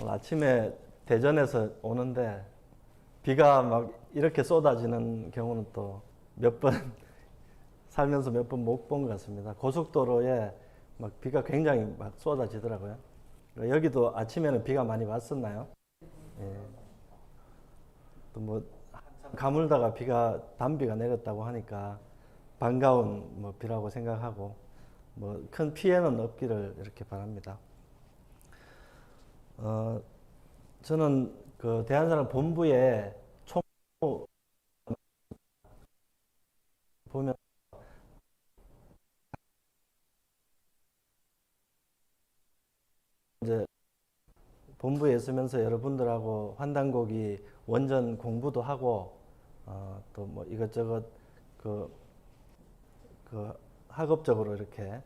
오늘 아침에 대전에서 오는데 비가 막 이렇게 쏟아지는 경우는 또 몇 번 살면서 몇 번 못 본 것 같습니다. 고속도로에 막 비가 굉장히 막 쏟아지더라고요. 여기도 아침에는 비가 많이 왔었나요? 예. 또 뭐 가물다가 단비가 내렸다고 하니까 반가운 뭐 비라고 생각하고 뭐 큰 피해는 없기를 이렇게 바랍니다. 어, 저는 그 대한사랑 본부에 총무 보면 이제 본부에 있으면서 여러분들하고 환단고기 원전 공부도 하고 또 뭐 이것저것 그, 그 학업적으로 이렇게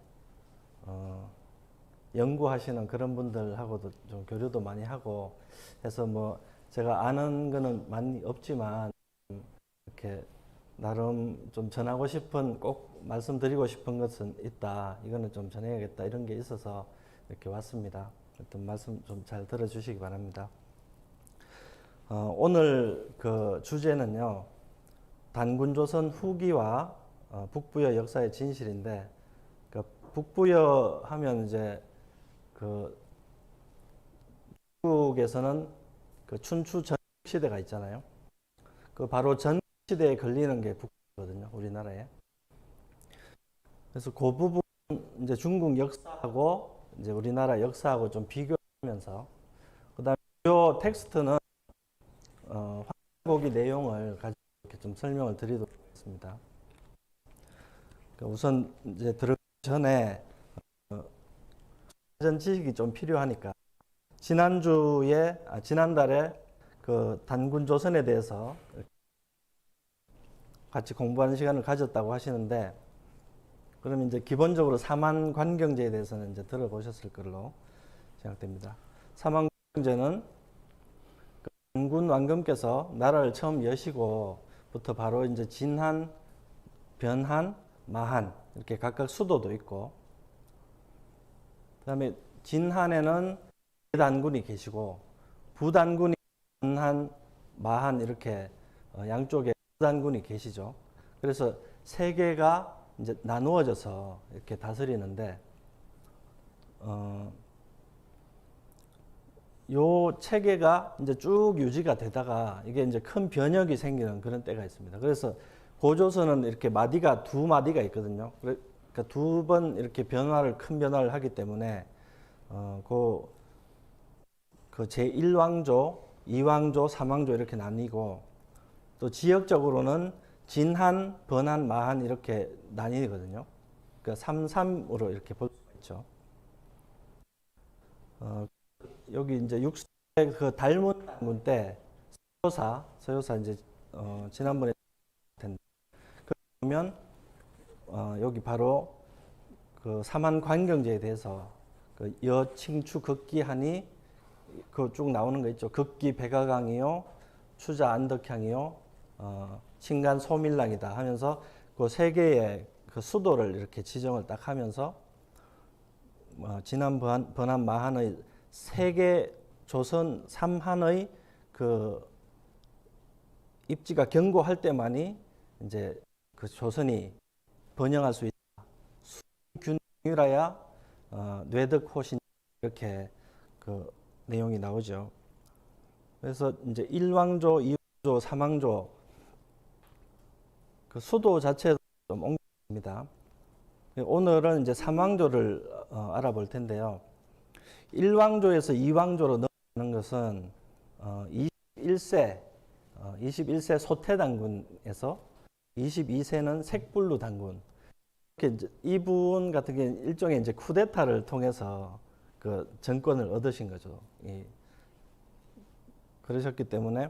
어, 연구하시는 그런 분들하고도 좀 교류도 많이 하고 해서 뭐 제가 아는 거는 많이 없지만 이렇게 나름 좀 전하고 싶은 꼭 말씀드리고 싶은 것은 있다. 이거는 좀 전해야겠다. 이런 게 있어서 이렇게 왔습니다. 어떤 말씀 좀 잘 들어주시기 바랍니다. 오늘 그 주제는요. 단군조선 후기와 북부여 역사의 진실인데 그 북부여 하면 이제 그 중국에서는 그 춘추 전 시대가 있잖아요. 그 바로 전 시대에 걸리는 게 북부거든요. 우리나라에. 그래서 그 부분 이제 중국 역사하고 이제 우리나라 역사하고 좀 비교하면서 그다음에 이 텍스트는 화고기 내용을 가지고 이렇게 좀 설명을 드리도록 하겠습니다. 그러니까 우선 이제 들어가기 전에 사전 지식이 좀 필요하니까 지난달에 그 단군 조선에 대해서 같이 공부하는 시간을 가졌다고 하시는데 그러면 이제 기본적으로 사만 관경제에 대해서는 이제 들어보셨을 걸로 생각됩니다. 사만 관경제는 단군 왕금께서 나라를 처음 여시고부터 바로 이제 진한, 변한, 마한 이렇게 각각 수도도 있고 그다음에 진한에는 단군이 계시고 부단군이 변한, 마한 이렇게 양쪽에 부단군이 계시죠. 그래서 세 개가 이제 나누어져서 이렇게 다스리는데 요 체계가 이제 쭉 유지가 되다가 이게 이제 큰 변혁이 생기는 그런 때가 있습니다. 그래서 고조선은 이렇게 마디가 두 마디가 있거든요. 그러니까 두 번 이렇게 큰 변화를 하기 때문에 그 제1왕조, 2왕조, 3왕조 이렇게 나뉘고 또 지역적으로는 진한, 번한, 마한 이렇게 나뉘거든요. 그러니까 3.3으로 이렇게 볼 수가 있죠. 여기 이제 6세 그 달문 단군 때 서효사 이제 지난번에 텐데 그러면 여기 바로 그 사만 관경제에 대해서 그 여칭추 극기하니 그 쭉 나오는 거 있죠. 극기 백아강이요, 추자 안덕향이요, 친간 소밀랑이다 하면서 그 세 개의 그 수도를 이렇게 지정을 딱 하면서 진한 번한 마한의 세계 조선 삼한의 그 입지가 견고할 때만이 이제 그 조선이 번영할 수 있다. 수균유라야 뇌득호신 이렇게 그 내용이 나오죠. 그래서 이제 1왕조, 2왕조, 3왕조 그 수도 자체도 좀 옮깁니다. 오늘은 이제 3왕조를 알아볼 텐데요. 1왕조에서 2왕조로 넘어가는 것은 21세 소태당군에서 22세는 색불루 당군. 이렇게 이분 같은 경우는 일종의 이제 쿠데타를 통해서 그 정권을 얻으신 거죠. 그러셨기 때문에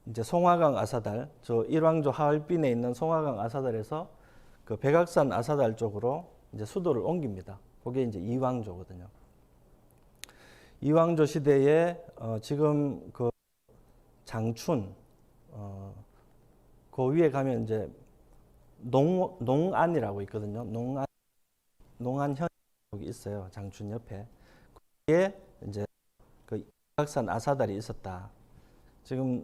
이제 송화강 아사달, 저 1왕조 하얼빈에 있는 송화강 아사달에서 그 백악산 아사달 쪽으로 이제 수도를 옮깁니다. 그게 이제 2왕조거든요. 2왕조 시대에 지금 그 장춘 그 위에 가면 이제 농안이라고 있거든요. 농안현이 있어요. 장춘 옆에. 거기에 이제 그 백악산 아사달이 있었다. 지금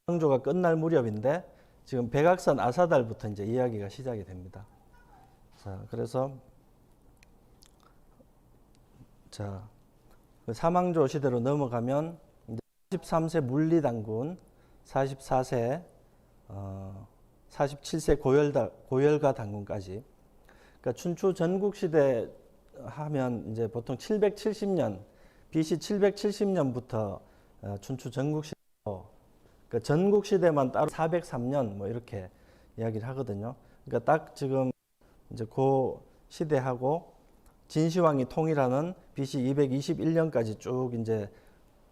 창조가 끝날 무렵인데 지금 백악산 아사달부터 이제 이야기가 시작이 됩니다. 자, 그래서 자, 그 사망조 시대로 넘어가면 이제 43세 물리당군, 44세 47세 고열가 당군까지. 그러니까 춘추 전국시대 하면 이제 보통 770년, BC 770년부터 춘추 전국시대로, 그러니까 전국시대만 따로 403년 뭐 이렇게 이야기를 하거든요. 그러니까 딱 지금 이제 그 시대하고 진시황이 통일하는 BC 221년까지 쭉 이제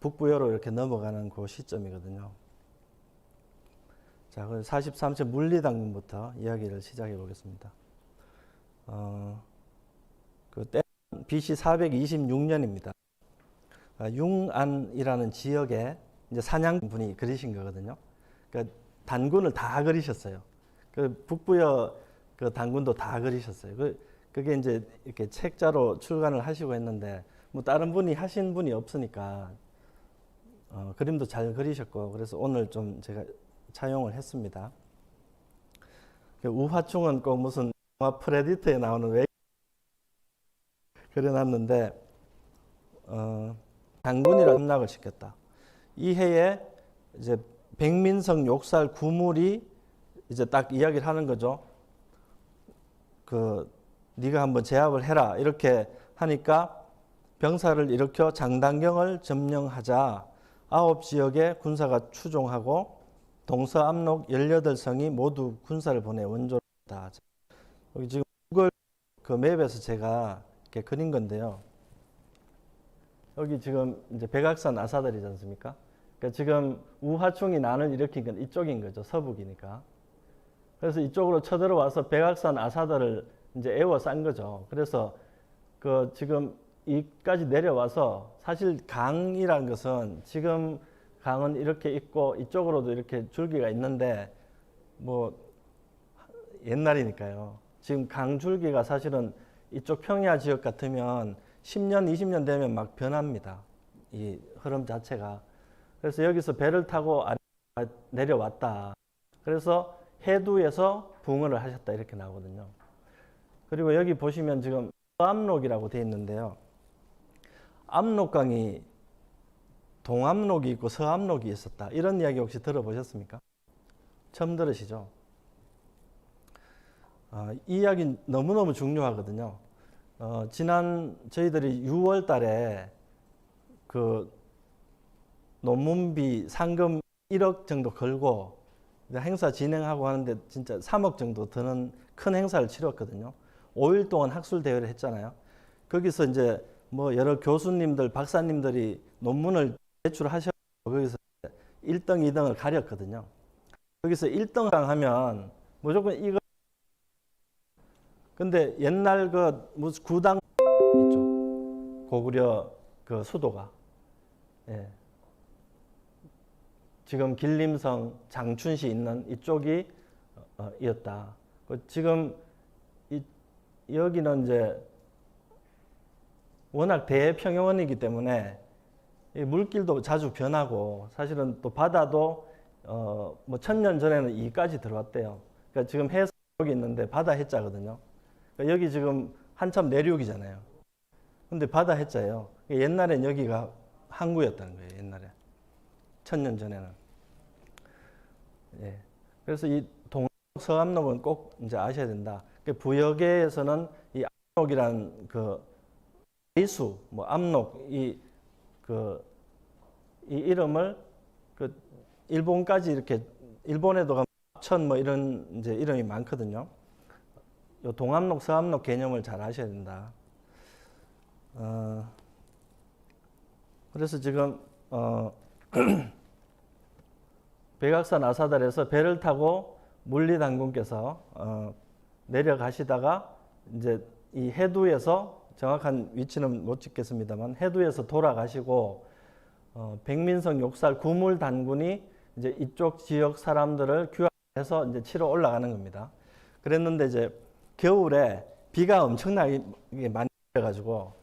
북부여로 이렇게 넘어가는 그 시점이거든요. 자, 43세 물리당군부터 이야기를 시작해 보겠습니다. 그때 BC 426년입니다. 융안이라는 지역에 이제 사냥분이 그리신 거거든요. 그러니까 단군을 다 그리셨어요. 그 북부여 그 단군도 다 그리셨어요. 그게 이제 이렇게 책자로 출간을 하시고 했는데 뭐 다른 분이 하신 분이 없으니까 그림도 잘 그리셨고 그래서 오늘 좀 제가 차용을 했습니다. 우화충은 꼭 무슨 영화 프레디터에 나오는 왜 그려놨는데 단군이라 함락을 시켰다. 이 해에 이제 백민성 욕살 구물이 이제 딱 이야기를 하는 거죠. 네가 한번 제압을 해라 이렇게 하니까 병사를 일으켜 장단경을 점령하자 9지역에 군사가 추종하고 동서암록 18성이 모두 군사를 보내 원조다. 여기 지금 구글 그 맵에서 제가 이렇게 그린 건데요. 여기 지금 이제 백악산 아사달이지 않습니까? 그러니까 지금 우하충이 난을 일으킨 건 이쪽인 거죠. 서북이니까. 그래서 이쪽으로 쳐들어와서 백악산 아사달을 이제 에워싼 거죠. 그래서 그 지금 이까지 내려와서 사실 강이란 것은 지금 강은 이렇게 있고 이쪽으로도 이렇게 줄기가 있는데 뭐 옛날이니까요. 지금 강 줄기가 사실은 이쪽 평야 지역 같으면 10년, 20년 되면 막 변합니다. 이 흐름 자체가. 그래서 여기서 배를 타고 내려왔다. 그래서 해두에서 붕어를 하셨다 이렇게 나오거든요. 그리고 여기 보시면 지금 서암록이라고 되어 있는데요. 암록강이 동암록이 있고 서암록이 있었다. 이런 이야기 혹시 들어보셨습니까? 처음 들으시죠? 이 이야기 너무너무 중요하거든요. 지난 저희들이 6월 달에 그 논문비 상금 1억 정도 걸고 행사 진행하고 하는데 진짜 3억 정도 드는 큰 행사를 치렀거든요. 5일 동안 학술 대회를 했잖아요. 거기서 이제 뭐 여러 교수님들, 박사님들이 논문을 제출하셔서 거기서 1등, 2등을 가렸거든요. 거기서 1등 하면 무조건 이거. 근데 옛날 그 무슨 구당 있죠. 고구려 그 수도가. 예. 지금 길림성, 장춘시 있는 이쪽이 이었다. 지금 여기는 이제 워낙 대평형원이기 때문에 물길도 자주 변하고 사실은 또 바다도 뭐 1000년 전에는 이까지 들어왔대요. 그러니까 지금 해서 여기 있는데 바다 해자거든요. 그러니까 여기 지금 한참 내륙이잖아요. 근데 바다 해자예요. 옛날엔 여기가 항구였다는 거예요. 옛날에 1000년 전에는. 예. 그래서 이 동암록, 서암록은 꼭 이제 아셔야 된다. 부여계에서는 이 암록이란 그 이수, 뭐 암록 이 이름을 그 일본까지 이렇게 일본에도 가면 합천 뭐 이런 이제 이름이 많거든요. 요 동암록, 서암록 개념을 잘 아셔야 된다. 그래서 지금 백악산 아사달에서 배를 타고 물리당군께서 내려가시다가 이제 이 해두에서 정확한 위치는 못 찍겠습니다만 해두에서 돌아가시고 백민성 욕살 구물 단군이 이제 이쪽 지역 사람들을 규합해서 이제 치러 올라가는 겁니다. 그랬는데 이제 겨울에 비가 엄청나게 많이 내려가지고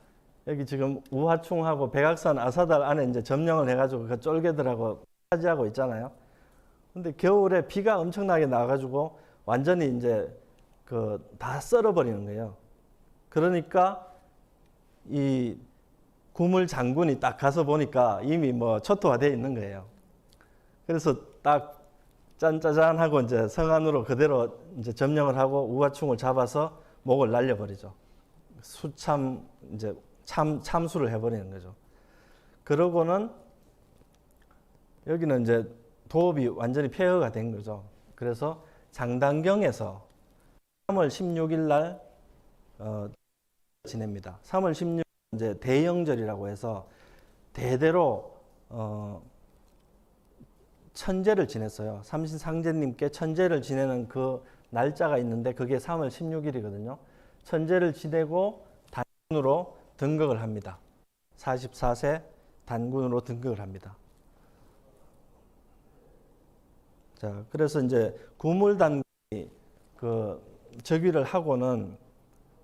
여기 지금 우하충하고 백악산 아사달 안에 이제 점령을 해가지고 그 쫄개들하고 차지하고 있잖아요. 근데 겨울에 비가 엄청나게 나가지고 완전히 이제 그 다 썰어버리는 거예요. 그러니까 이 구물 장군이 딱 가서 보니까 이미 뭐 초토화되어 있는 거예요. 그래서 딱 짠짜잔하고 이제 성 안으로 그대로 이제 점령을 하고 우하충을 잡아서 목을 날려버리죠. 수참 이제 참수를 해버리는 거죠. 그러고는 여기는 이제 도읍이 완전히 폐허가 된 거죠. 그래서 장단경에서 3월 16일 날 지냅니다. 3월 16일 이제 대영절이라고 해서 대대로 천제를 지냈어요. 삼신상제님께 천제를 지내는 그 날짜가 있는데 그게 3월 16일이거든요. 천제를 지내고 단군으로 등극을 합니다. 44세 단군으로 등극을 합니다. 자, 그래서 이제 구물단군이 그 즉위를 하고는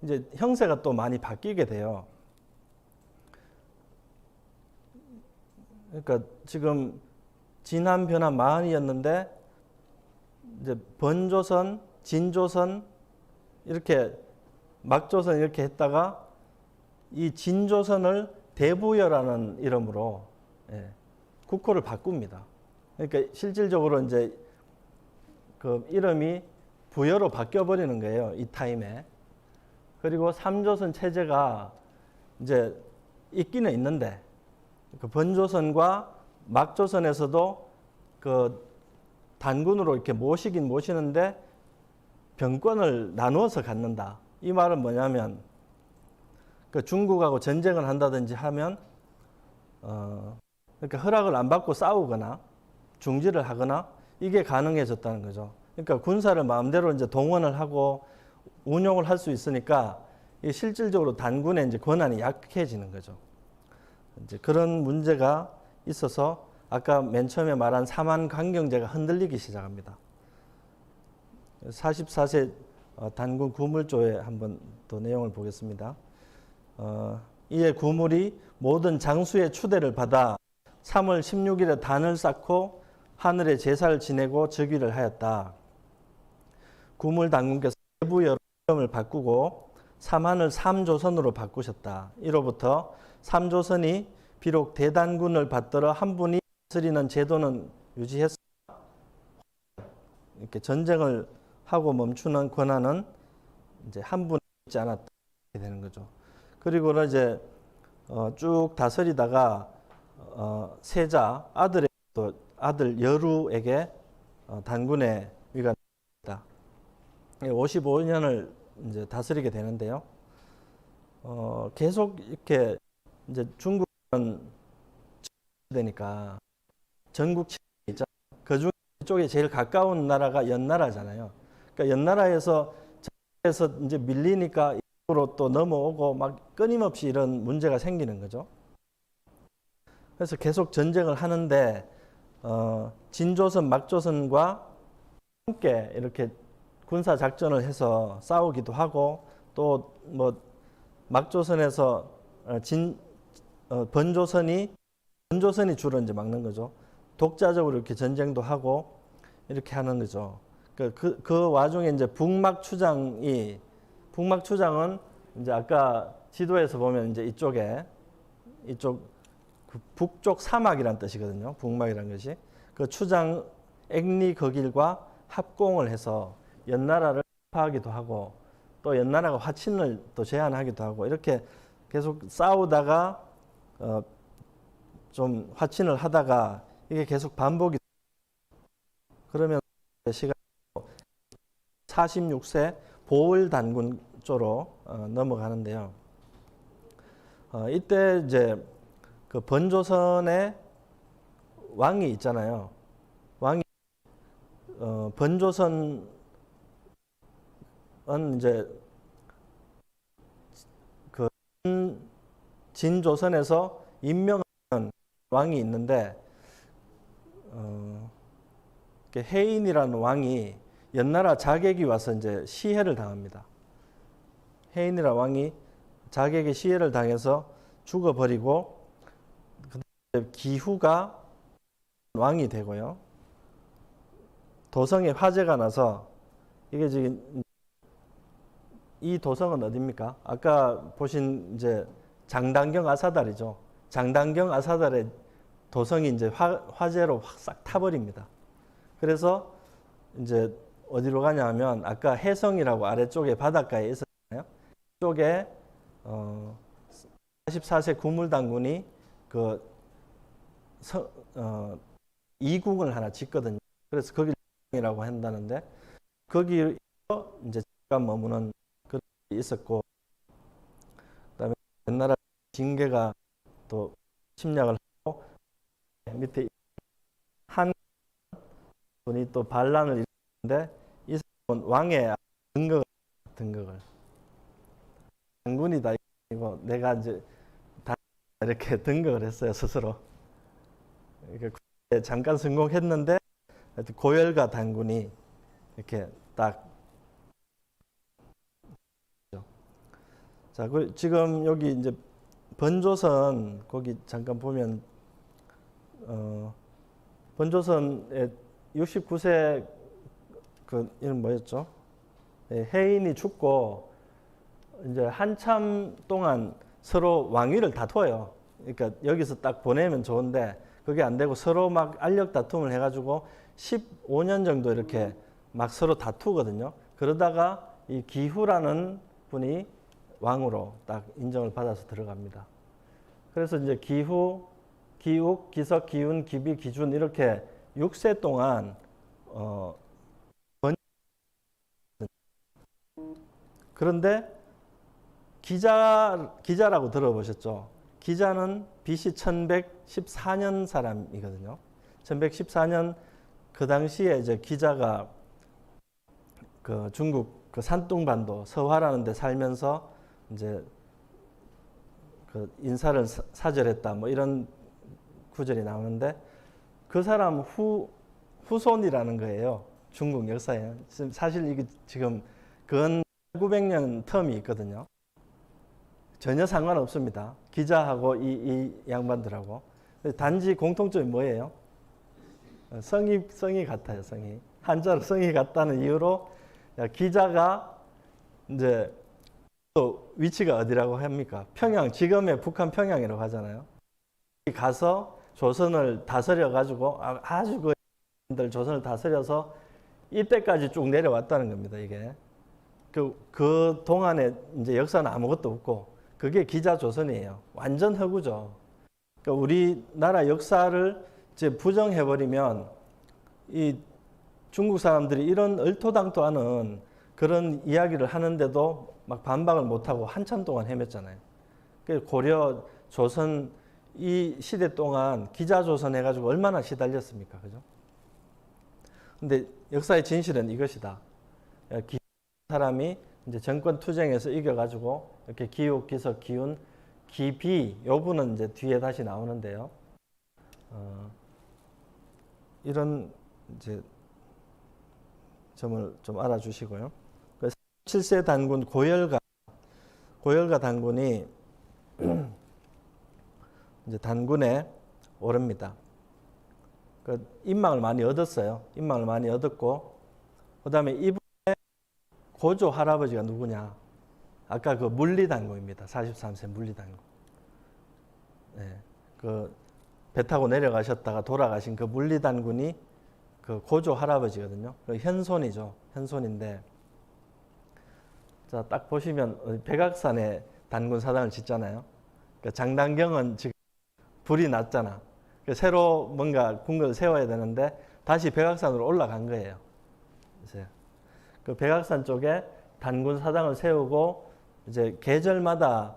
이제 형세가 또 많이 바뀌게 돼요. 그러니까 지금 진한 변한 마흔이었는데 이제 번조선, 진조선 이렇게 막조선 이렇게 했다가 이 진조선을 대부여라는 이름으로 국호를 바꿉니다. 그러니까 실질적으로 이제 그 이름이 부여로 바뀌어 버리는 거예요. 이 타임에. 그리고 삼조선 체제가 이제 있기는 있는데 그 번조선과 막조선에서도 그 단군으로 이렇게 모시긴 모시는데 병권을 나누어서 갖는다. 이 말은 뭐냐면 그 중국하고 전쟁을 한다든지 하면 그러니까 허락을 안 받고 싸우거나 중지를 하거나 이게 가능해졌다는 거죠. 그러니까 군사를 마음대로 이제 동원을 하고 운용을 할 수 있으니까 실질적으로 단군의 이제 권한이 약해지는 거죠. 이제 그런 문제가 있어서 아까 맨 처음에 말한 사만 강경제가 흔들리기 시작합니다. 44세 단군 구물조에 한번 더 내용을 보겠습니다. 이에 구물이 모든 장수의 추대를 받아 3월 16일에 단을 쌓고 하늘에 제사를 지내고 즉위를 하였다. 구물 단군께서 내부 여름을 바꾸고 삼한을 삼조선으로 바꾸셨다. 이로부터 삼조선이 비록 대단군을 받들어 한 분이 다스리는 제도는 유지했으나 이렇게 전쟁을 하고 멈추는 권한은 이제 한 분이 있지 않았다 되는 거죠. 그리고는 이제 쭉 다스리다가 세자 아들 여루에게 단군의 위가 있다. 55년을 이제 다스리게 되는데요. 계속 이렇게 이제 중국은 되니까 전국 있잖아요. 그중 쪽에 제일 가까운 나라가 연나라잖아요. 그러니까 연나라에서 이제 밀리니까 이쪽으로 또 넘어오고 막 끊임없이 이런 문제가 생기는 거죠. 그래서 계속 전쟁을 하는데 진조선, 막조선과 함께 이렇게 군사 작전을 해서 싸우기도 하고 또 뭐 막조선에서 번조선이 주로 이제 막는 거죠. 독자적으로 이렇게 전쟁도 하고 이렇게 하는 거죠. 그 와중에 이제 북막추장은 이제 아까 지도에서 보면 이제 이쪽 그 북쪽 사막이란 뜻이거든요. 북막이란 것이 그 추장 액리거길과 합공을 해서 연나라를 파하기도 하고 또 연나라가 화친을 또 제한하기도 하고 이렇게 계속 싸우다가 좀 화친을 하다가 이게 계속 반복이 그러면 시간 46세 보을 단군 쪽으로 넘어가는데요. 이때 이제 그 번조선의 왕이 있잖아요. 왕이 번조선은 이제 그 진조선에서 임명한 왕이 있는데 해인이라는 왕이 연나라 자객이 와서 이제 시해를 당합니다. 해인이라는 왕이 자객의 시해를 당해서 죽어버리고 그다음에 기후가 왕이 되고요. 도성에 화재가 나서 이게 지금 이 도성은 어디입니까? 아까 보신 이제 장단경 아사달이죠. 장단경 아사달의 도성이 이제 화재로 확 싹 타버립니다. 그래서 이제 어디로 가냐면 아까 해성이라고 아래쪽에 바닷가에 있었잖아요. 쪽에 44세 구물당군이 그 이궁을 하나 짓거든요. 그래서 거기라고 한다는데 거기서 이제 잠깐 머무는 그런 게 있었고, 그다음에 옛날에 징계가 또 침략을 하고 밑에 한 분이 또 반란을 일으켰는데 이 사람은 왕의 등극을 장군이다 이거 내가 이제 다 이렇게 등극을 했어요 스스로. 잠깐 성공했는데 고열가 단군이 이렇게 딱. 자, 지금 여기 이제 번조선 거기 잠깐 보면 번조선의 69세 그 이름 뭐였죠? 해인이 죽고 이제 한참 동안 서로 왕위를 다퉈요. 그러니까 여기서 딱 보내면 좋은데 그게 안 되고 서로 막 알력 다툼을 해가지고 15년 정도 이렇게 막 서로 다투거든요. 그러다가 이 기후라는 분이 왕으로 딱 인정을 받아서 들어갑니다. 그래서 이제 기후, 기욱, 기석, 기운, 기비, 기준 이렇게 6세 동안 그런데 기자라고 들어보셨죠? 기자는 BC 1114년 사람이거든요. 1114년 그 당시에 이제 기자가 그 중국 그 산둥반도 서화라는 데 살면서 이제 그 인사를 사절했다 뭐 이런 구절이 나오는데 그 사람 후손이라는 거예요. 중국 역사에. 사실 이게 지금 근 900년 텀이 있거든요. 전혀 상관없습니다. 기자하고 이 양반들하고. 단지 공통점이 뭐예요? 성이 같아요. 성이. 한자로 성이 같다는 이유로 기자가 이제 또 위치가 어디라고 합니까? 평양, 지금의 북한 평양이라고 하잖아요. 가서 조선을 다스려 가지고 아주 그 조선을 다스려서 이때까지 쭉 내려왔다는 겁니다. 이게 그 동안에 이제 역사는 아무것도 없고 그게 기자 조선이에요. 완전 허구죠. 그러니까 우리나라 역사를 이제 부정해 버리면 이 중국 사람들이 이런 얼토당토 않은 그런 이야기를 하는데도 막 반박을 못하고 한참 동안 헤맸잖아요. 고려, 조선 이 시대 동안 기자조선 해가지고 얼마나 시달렸습니까? 그죠? 근데 역사의 진실은 이것이다. 사람이 이제 정권 투쟁에서 이겨가지고 이렇게 기욱, 기석, 기운, 기비, 요 부분은 이제 뒤에 다시 나오는데요. 이런 이제 점을 좀 알아주시고요. 7세 단군 고열가 단군이 이제 단군에 오릅니다. 그 인망을 많이 얻었어요. 인망을 많이 얻었고, 그 다음에 이분의 고조 할아버지가 누구냐? 아까 그 물리단군입니다. 43세 물리단군. 네, 그 배 타고 내려가셨다가 돌아가신 그 물리단군이 그 고조 할아버지거든요. 그 현손이죠. 현손인데, 자, 딱 보시면 백악산에 단군 사당을 짓잖아요. 그러니까 장단경은 지금 불이 났잖아. 새로 뭔가 궁궐을 세워야 되는데 다시 백악산으로 올라간 거예요. 그래서 그 백악산 쪽에 단군 사당을 세우고 이제 계절마다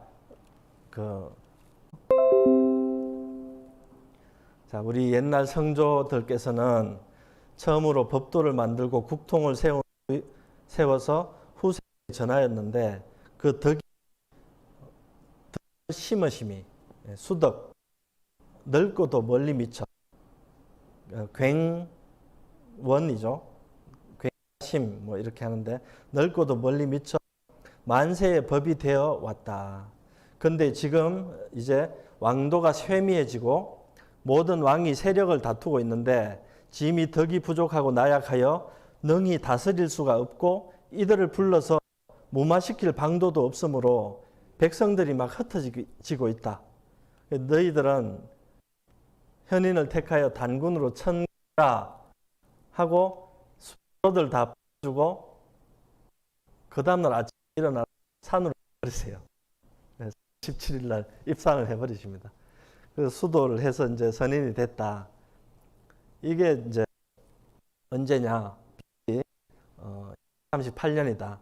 자, 우리 옛날 성조들께서는 처음으로 법도를 만들고 국통을 세워서 후세에 전하였는데 그 덕이 심으심이 수덕 넓고도 멀리 미쳐 굉원이죠. 굉심 뭐 이렇게 하는데 넓고도 멀리 미쳐 만세의 법이 되어 왔다. 근데 지금 이제 왕도가 쇠미해지고 모든 왕이 세력을 다투고 있는데 짐이 덕이 부족하고 나약하여 능히 다스릴 수가 없고 이들을 불러서 무마시킬 방도도 없으므로 백성들이 막 흩어지고 있다. 너희들은 현인을 택하여 단군으로 천가라 하고 수도들 다 주고 그 다음날 아침에 일어나 산으로 버리세요. 17일 날 입산을 해버리십니다. 그래서 수도를 해서 이제 선인이 됐다. 이게 이제 언제냐? 38년이다.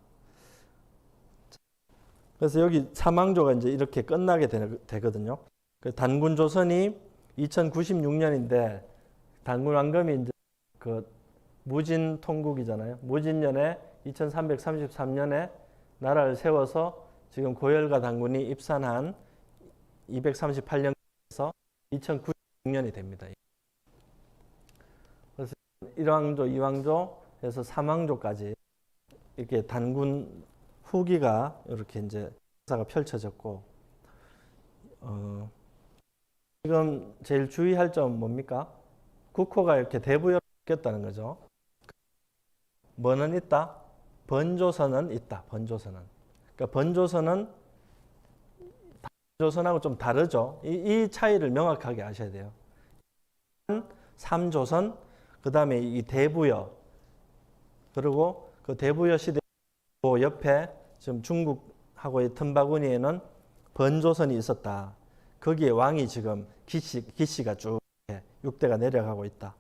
그래서 여기 사망조가 이제 이렇게 끝나게 되거든요. 그 단군 조선이 2096년인데 단군 왕검이 이제 그 무진 통국이잖아요. 무진년에 2333년에 나라를 세워서 지금 고열과 단군이 입산한 238년에서 2096년이 됩니다. 그래서 1왕조, 2왕조에서 3왕조까지 이렇게 단군 후기가 이렇게 이제 역사가 펼쳐졌고, 지금 제일 주의할 점은 뭡니까? 국호가 이렇게 대부여로 바뀌었다는 거죠. 뭐는 있다? 번조선은 있다. 번조선은. 그러니까 번조선은 조선하고 좀 다르죠. 이 차이를 명확하게 아셔야 돼요. 3조선, 그 다음에 이 대부여, 그리고 그 대부여 시대 옆에 지금 중국하고의 틈바구니에는 번조선이 있었다. 거기에 왕이 지금 기씨가 쭉 6대가 내려가고 있다.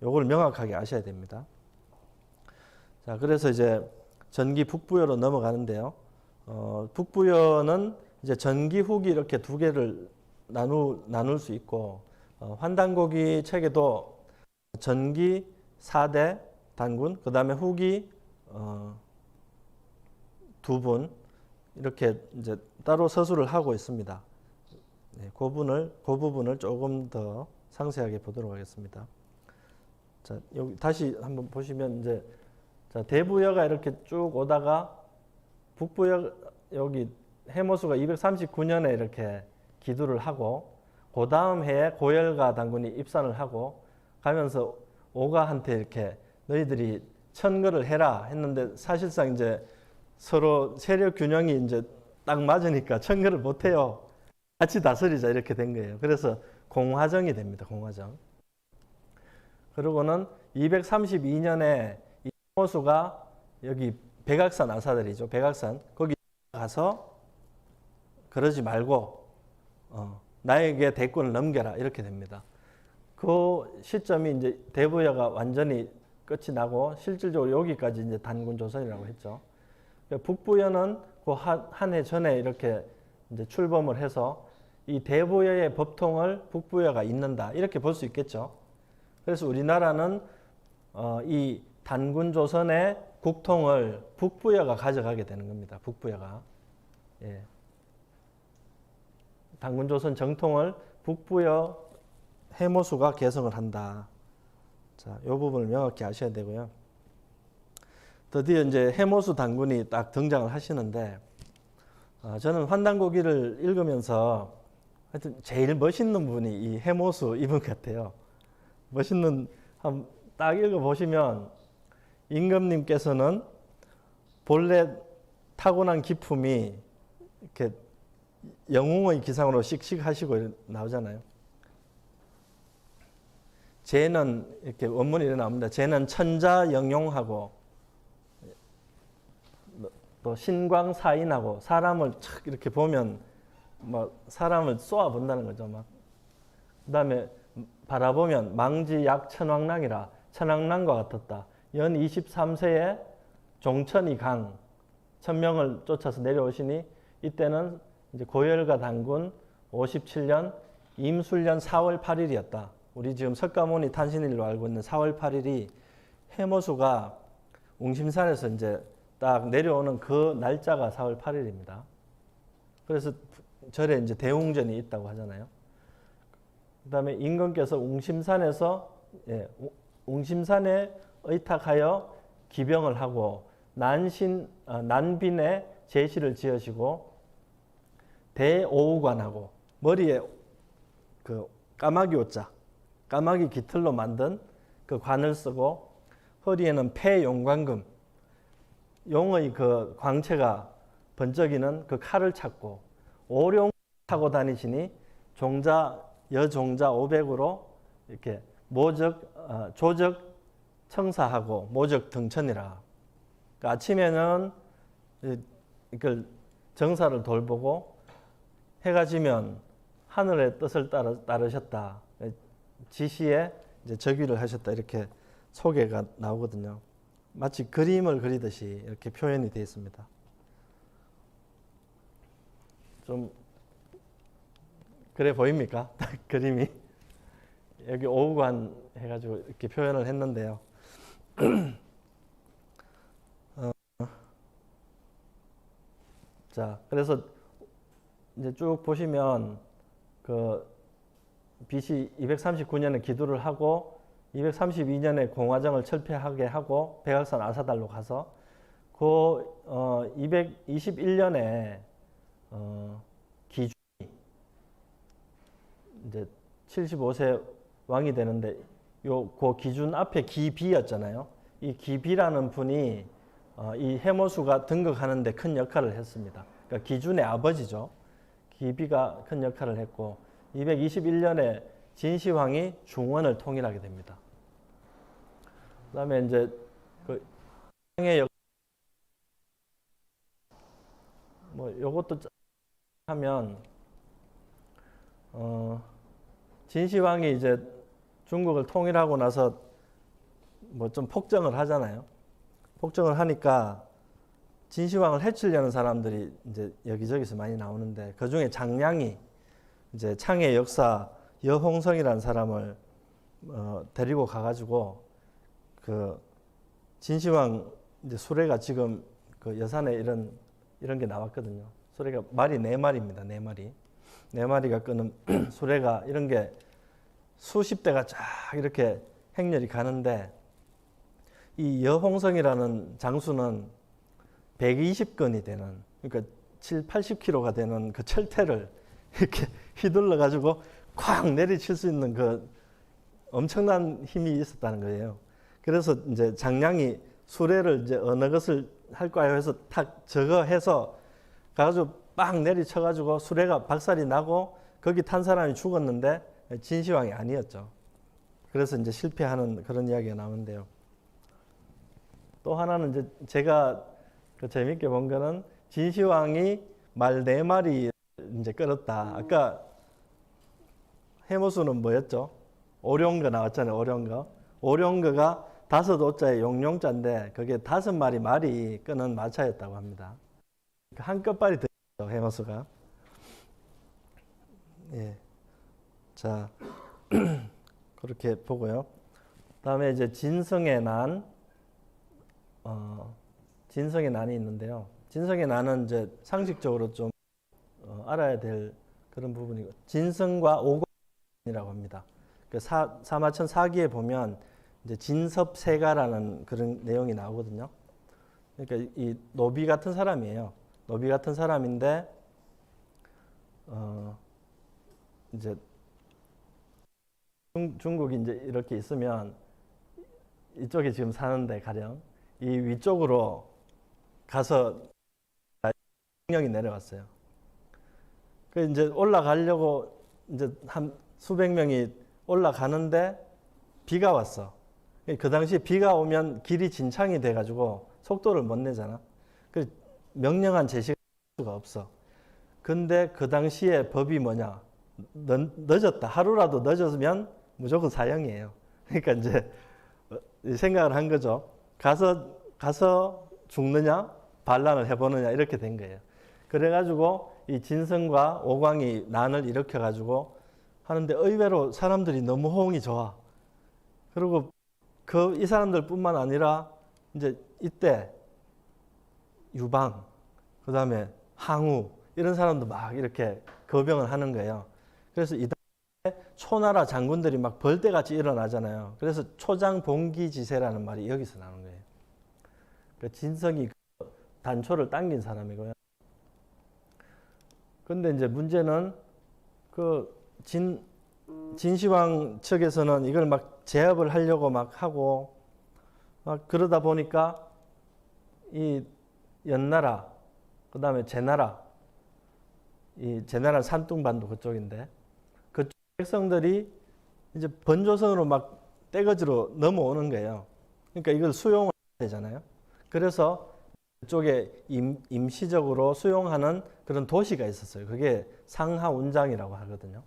요걸 명확하게 아셔야 됩니다. 자, 그래서 이제 전기 북부여로 넘어가는데요. 북부여는 이제 전기 후기 이렇게 두 개를 나눌 수 있고, 환단고기 책에도 전기 4대 단군, 그 다음에 후기 2분 이렇게 이제 따로 서술을 하고 있습니다. 네, 그 부분을 조금 더 상세하게 보도록 하겠습니다. 자, 여기 다시 한번 보시면 이제 자, 대부여가 이렇게 쭉 오다가 북부여 여기 해모수가 239년에 이렇게 기두를 하고 그 다음 해에 고열과 단군이 입산을 하고 가면서 오가한테 이렇게 너희들이 천거를 해라 했는데 사실상 이제 서로 세력 균형이 이제 딱 맞으니까 천거를 못 해요. 같이 다스리자 이렇게 된 거예요. 그래서 공화정이 됩니다. 공화정. 그리고는 232년에 이 해모수가 여기 백악산 아사들이죠. 백악산 거기 가서 그러지 말고 나에게 대권을 넘겨라 이렇게 됩니다. 그 시점이 이제 대부여가 완전히 끝이 나고 실질적으로 여기까지 이제 단군 조선이라고 했죠. 북부여는 그 한 해 전에 이렇게 이제 출범을 해서 이 대부여의 법통을 북부여가 잇는다 이렇게 볼 수 있겠죠. 그래서 우리나라는 이 단군 조선의 국통을 북부여가 가져가게 되는 겁니다. 북부여가. 예. 단군 조선 정통을 북부여 해모수가 개성을 한다. 자, 이 부분을 명확히 아셔야 되고요. 드디어 이제 해모수 단군이 딱 등장을 하시는데, 저는 환단고기를 읽으면서 하여튼 제일 멋있는 분이 이 해모수 이분 같아요. 멋있는, 한번 딱 읽어보시면, 임금님께서는 본래 타고난 기품이 이렇게 영웅의 기상으로 씩씩하시고 나오잖아요. 쟤는 이렇게 원문이 이렇게 나옵니다. 쟤는 천자영용하고 또 신광사인하고 사람을 촥 이렇게 보면 뭐 사람을 쏘아 본다는 거죠. 막 그다음에 바라보면 망지약 천왕랑이라 천왕랑과 같았다. 연 23세에 종천이 강 천명을 쫓아서 내려오시니 이때는 이제 고열과 단군 57년 임술년 4월 8일이었다. 우리 지금 석가모니 탄신일로 알고 있는 4월 8일이 해모수가 웅심산에서 이제 딱 내려오는 그 날짜가 4월 8일입니다. 그래서 절에 이제 대웅전이 있다고 하잖아요. 그 다음에 임금께서 웅심산에 의탁하여 기병을 하고 난빈에 제시를 지으시고 대오우관하고 머리에 그 까마귀 옷자, 까마귀 깃털로 만든 그 관을 쓰고 허리에는 폐용광금, 용의 그 광채가 번쩍이는 그 칼을 찾고 오룡 타고 다니시니 여종자 500으로 이렇게 조적 청사하고 모적 등천이라. 그러니까 아침에는 이걸 정사를 돌보고 해가 지면 하늘의 뜻을 따르셨다. 지시에 이제 즉위를 하셨다. 이렇게 소개가 나오거든요. 마치 그림을 그리듯이 이렇게 표현이 되어 있습니다. 좀 그래 보입니까? 그림이 여기 오후관 해가지고 이렇게 표현을 했는데요. 자, 그래서 이제 쭉 보시면 그 BC 239년에 기도를 하고 232년에 공화정을 철폐하게 하고 백악산 아사달로 가서 그 221년에 기준이 이제 75세 왕이 되는데 그 기준 앞에 기비였잖아요. 이 기비라는 분이 이 해모수가 등극하는데 큰 역할을 했습니다. 그러니까 기준의 아버지죠. 기비가 큰 역할을 했고 221년에 진시황이 중원을 통일하게 됩니다. 그다음에 이제 그 창의 뭐 요것도 하면 진시황이 이제 중국을 통일하고 나서 뭐 좀 폭정을 하잖아요. 폭정을 하니까 진시황을 해치려는 사람들이 이제 여기저기서 많이 나오는데 그 중에 장량이 이제 창의 역사 여홍성이라는 사람을 데리고 가가지고 그 진시황 이제 수레가 지금 그 여산에 이런 게 나왔거든요. 수레가 말이 4마리입니다. 4마리. 4마리가 끄는 수레가 이런 게 수십 대가 쫙 이렇게 행렬이 가는데 이 여홍성이라는 장수는 120건이 되는 그러니까 7, 80kg가 되는 그 철퇴를 이렇게 휘둘러 가지고 콱 내리칠 수 있는 그 엄청난 힘이 있었다는 거예요. 그래서 이제 장량이 수레를 이제 어느 것을 할까요 해서 탁 저거 해서 가가지고 빵 내리쳐가지고 수레가 박살이 나고 거기 탄 사람이 죽었는데 진시황이 아니었죠. 그래서 이제 실패하는 그런 이야기가 나오는데요. 또 하나는 이제 제가 그 재밌게 본 거는 진시황이 말 4마리 이제 끌었다. 아까 해모수는 뭐였죠? 오룡거 나왔잖아요. 오룡거. 오룡거가 5오자에 용용자인데 그게 5마리 말이 끄는 마차였다고 합니다. 한 끝발이 더 있죠. 해모수가. 예. 자, 그렇게 보고요. 다음에 이제 진성의 난이 있는데요. 진성의 난은 이제 상식적으로 좀 알아야 될 그런 부분이고 진성과 오관이라고 합니다. 그 사마천 사기에 보면 이제 진섭세가라는 그런 내용이 나오거든요. 그러니까 이 노비 같은 사람이에요. 노비 같은 사람인데 이제 중국이 이제 이렇게 있으면 이쪽에 지금 사는데 가령 이 위쪽으로 가서 명령이 내려왔어요. 그 이제 올라가려고 이제 한 수백 명이 올라가는데 비가 왔어. 그 당시 비가 오면 길이 진창이 돼가지고 속도를 못 내잖아. 그 명령한 제시가 없어. 근데 그 당시에 법이 뭐냐? 늦었다. 하루라도 늦었으면 무조건 사형이에요. 그러니까 이제 생각을 한 거죠. 가서 죽느냐, 반란을 해보느냐 이렇게 된 거예요. 그래가지고 이 진성과 오광이 난을 일으켜가지고 하는데 의외로 사람들이 너무 호응이 좋아. 그리고 이 사람들뿐만 아니라 이제 이때 유방, 그 다음에 항우 이런 사람도 막 이렇게 거병을 하는 거예요. 그래서 이 당시에 초나라 장군들이 막 벌떼같이 일어나잖아요. 그래서 초장봉기지세라는 말이 여기서 나오는 거예요. 그러니까 진성이 단초를 당긴 사람이고요. 근데 이제 문제는 그 진시황 측에서는 이걸 막 제압을 하려고 막 하고 막 그러다 보니까 이 연나라, 그 다음에 제나라, 이 제나라 산둥반도 그쪽인데 그쪽 백성들이 이제 번조선으로 막 떼거지로 넘어오는 거예요. 그러니까 이걸 수용을 해야 되잖아요. 그래서 그쪽에 임시적으로 수용하는 그런 도시가 있었어요. 그게 상하운장이라고 하거든요.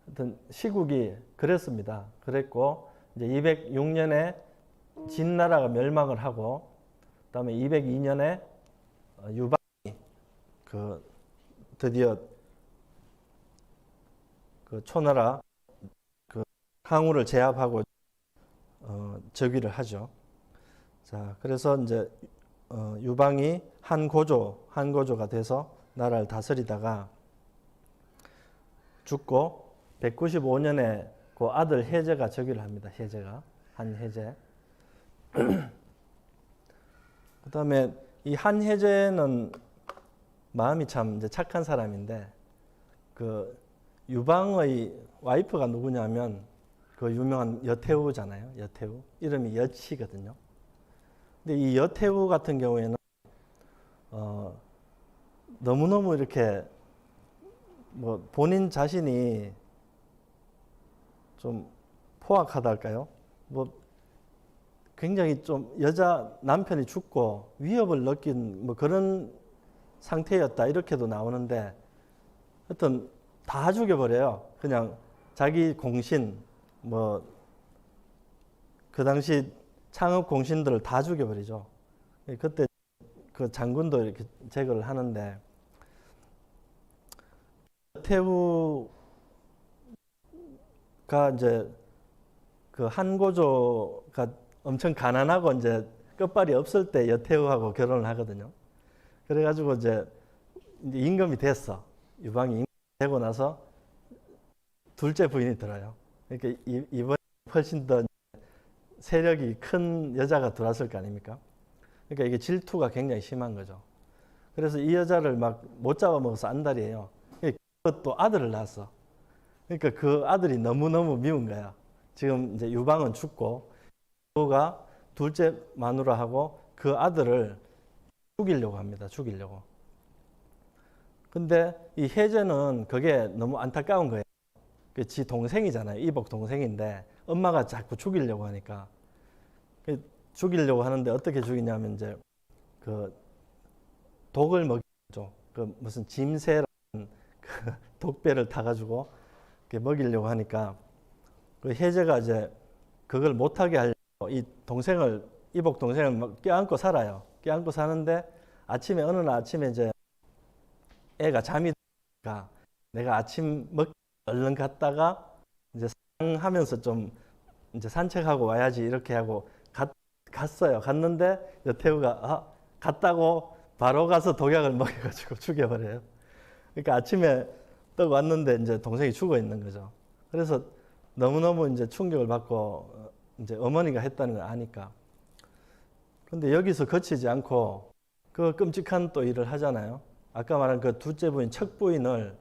하여튼 시국이 그랬습니다. 그랬고 이제 206년에 진나라가 멸망을 하고 그다음에 202년에 유방이 그 드디어 그 초나라 그 항우를 제압하고 즉위를 하죠. 자, 그래서 이제 유방이 한고조가 돼서 나라를 다스리다가 죽고 195년에 그 아들 해제가 즉위를 합니다. 한해제. 그다음에 이 한해제는 마음이 참 이제 착한 사람인데 그 유방의 와이프가 누구냐면 그 유명한 여태우잖아요. 여태우. 이름이 여치거든요. 근데 이 여태우 같은 경우에는 너무너무 이렇게 뭐 본인 자신이 좀 포악하다 할까요? 뭐 굉장히 좀 여자 남편이 죽고 위협을 느낀 뭐 그런 상태였다 이렇게도 나오는데 하여튼 다 죽여버려요. 그냥 자기 공신 뭐 그 당시 창업 공신들을 다 죽여버리죠. 그때 그 장군도 이렇게 제거를 하는데 태우가 이제 그 한고조가 엄청 가난하고 이제 끝발이 없을 때 여태우하고 결혼을 하거든요. 그래가지고 이제 임금이 됐어. 유방이 임금이 되고 나서 둘째 부인이 들어요. 그러니까 이번에 훨씬 더 세력이 큰 여자가 들어왔을 거 아닙니까? 그러니까 이게 질투가 굉장히 심한 거죠. 그래서 이 여자를 막 못 잡아먹어서 안달이에요. 또 아들을 낳았어. 그러니까 그 아들이 너무너무 미운 거야. 지금 이제 유방은 죽고 가 둘째 마누라하고 그 아들을 죽이려고 합니다. 죽이려고. 근데 이 해제는 그게 너무 안타까운 거예요. 그 지 동생이잖아요. 이복 동생인데 엄마가 자꾸 죽이려고 하니까 죽이려고 하는데 어떻게 죽이냐면 이제 그 독을 먹이죠. 그 무슨 짐새라는 그 독배를 타가지고 먹이려고 하니까 그 해제가 이제 그걸 못하게 하려고 이 동생을 이복 동생을 껴안고 살아요. 껴안고 사는데 어느 날 아침에 이제 애가 잠이 드니까 내가 아침 먹기 얼른 갔다가 이제 상하면서 좀 이제 산책하고 와야지 이렇게 하고 갔어요. 갔는데 여태우가 갔다고 바로 가서 독약을 먹여가지고 죽여버려요. 그러니까 아침에 떡 왔는데 이제 동생이 죽어 있는 거죠. 그래서 너무너무 이제 충격을 받고 이제 어머니가 했다는 걸 아니까. 근데 여기서 그치지 않고 그 끔찍한 또 일을 하잖아요. 아까 말한 그 둘째 부인, 첫 부인을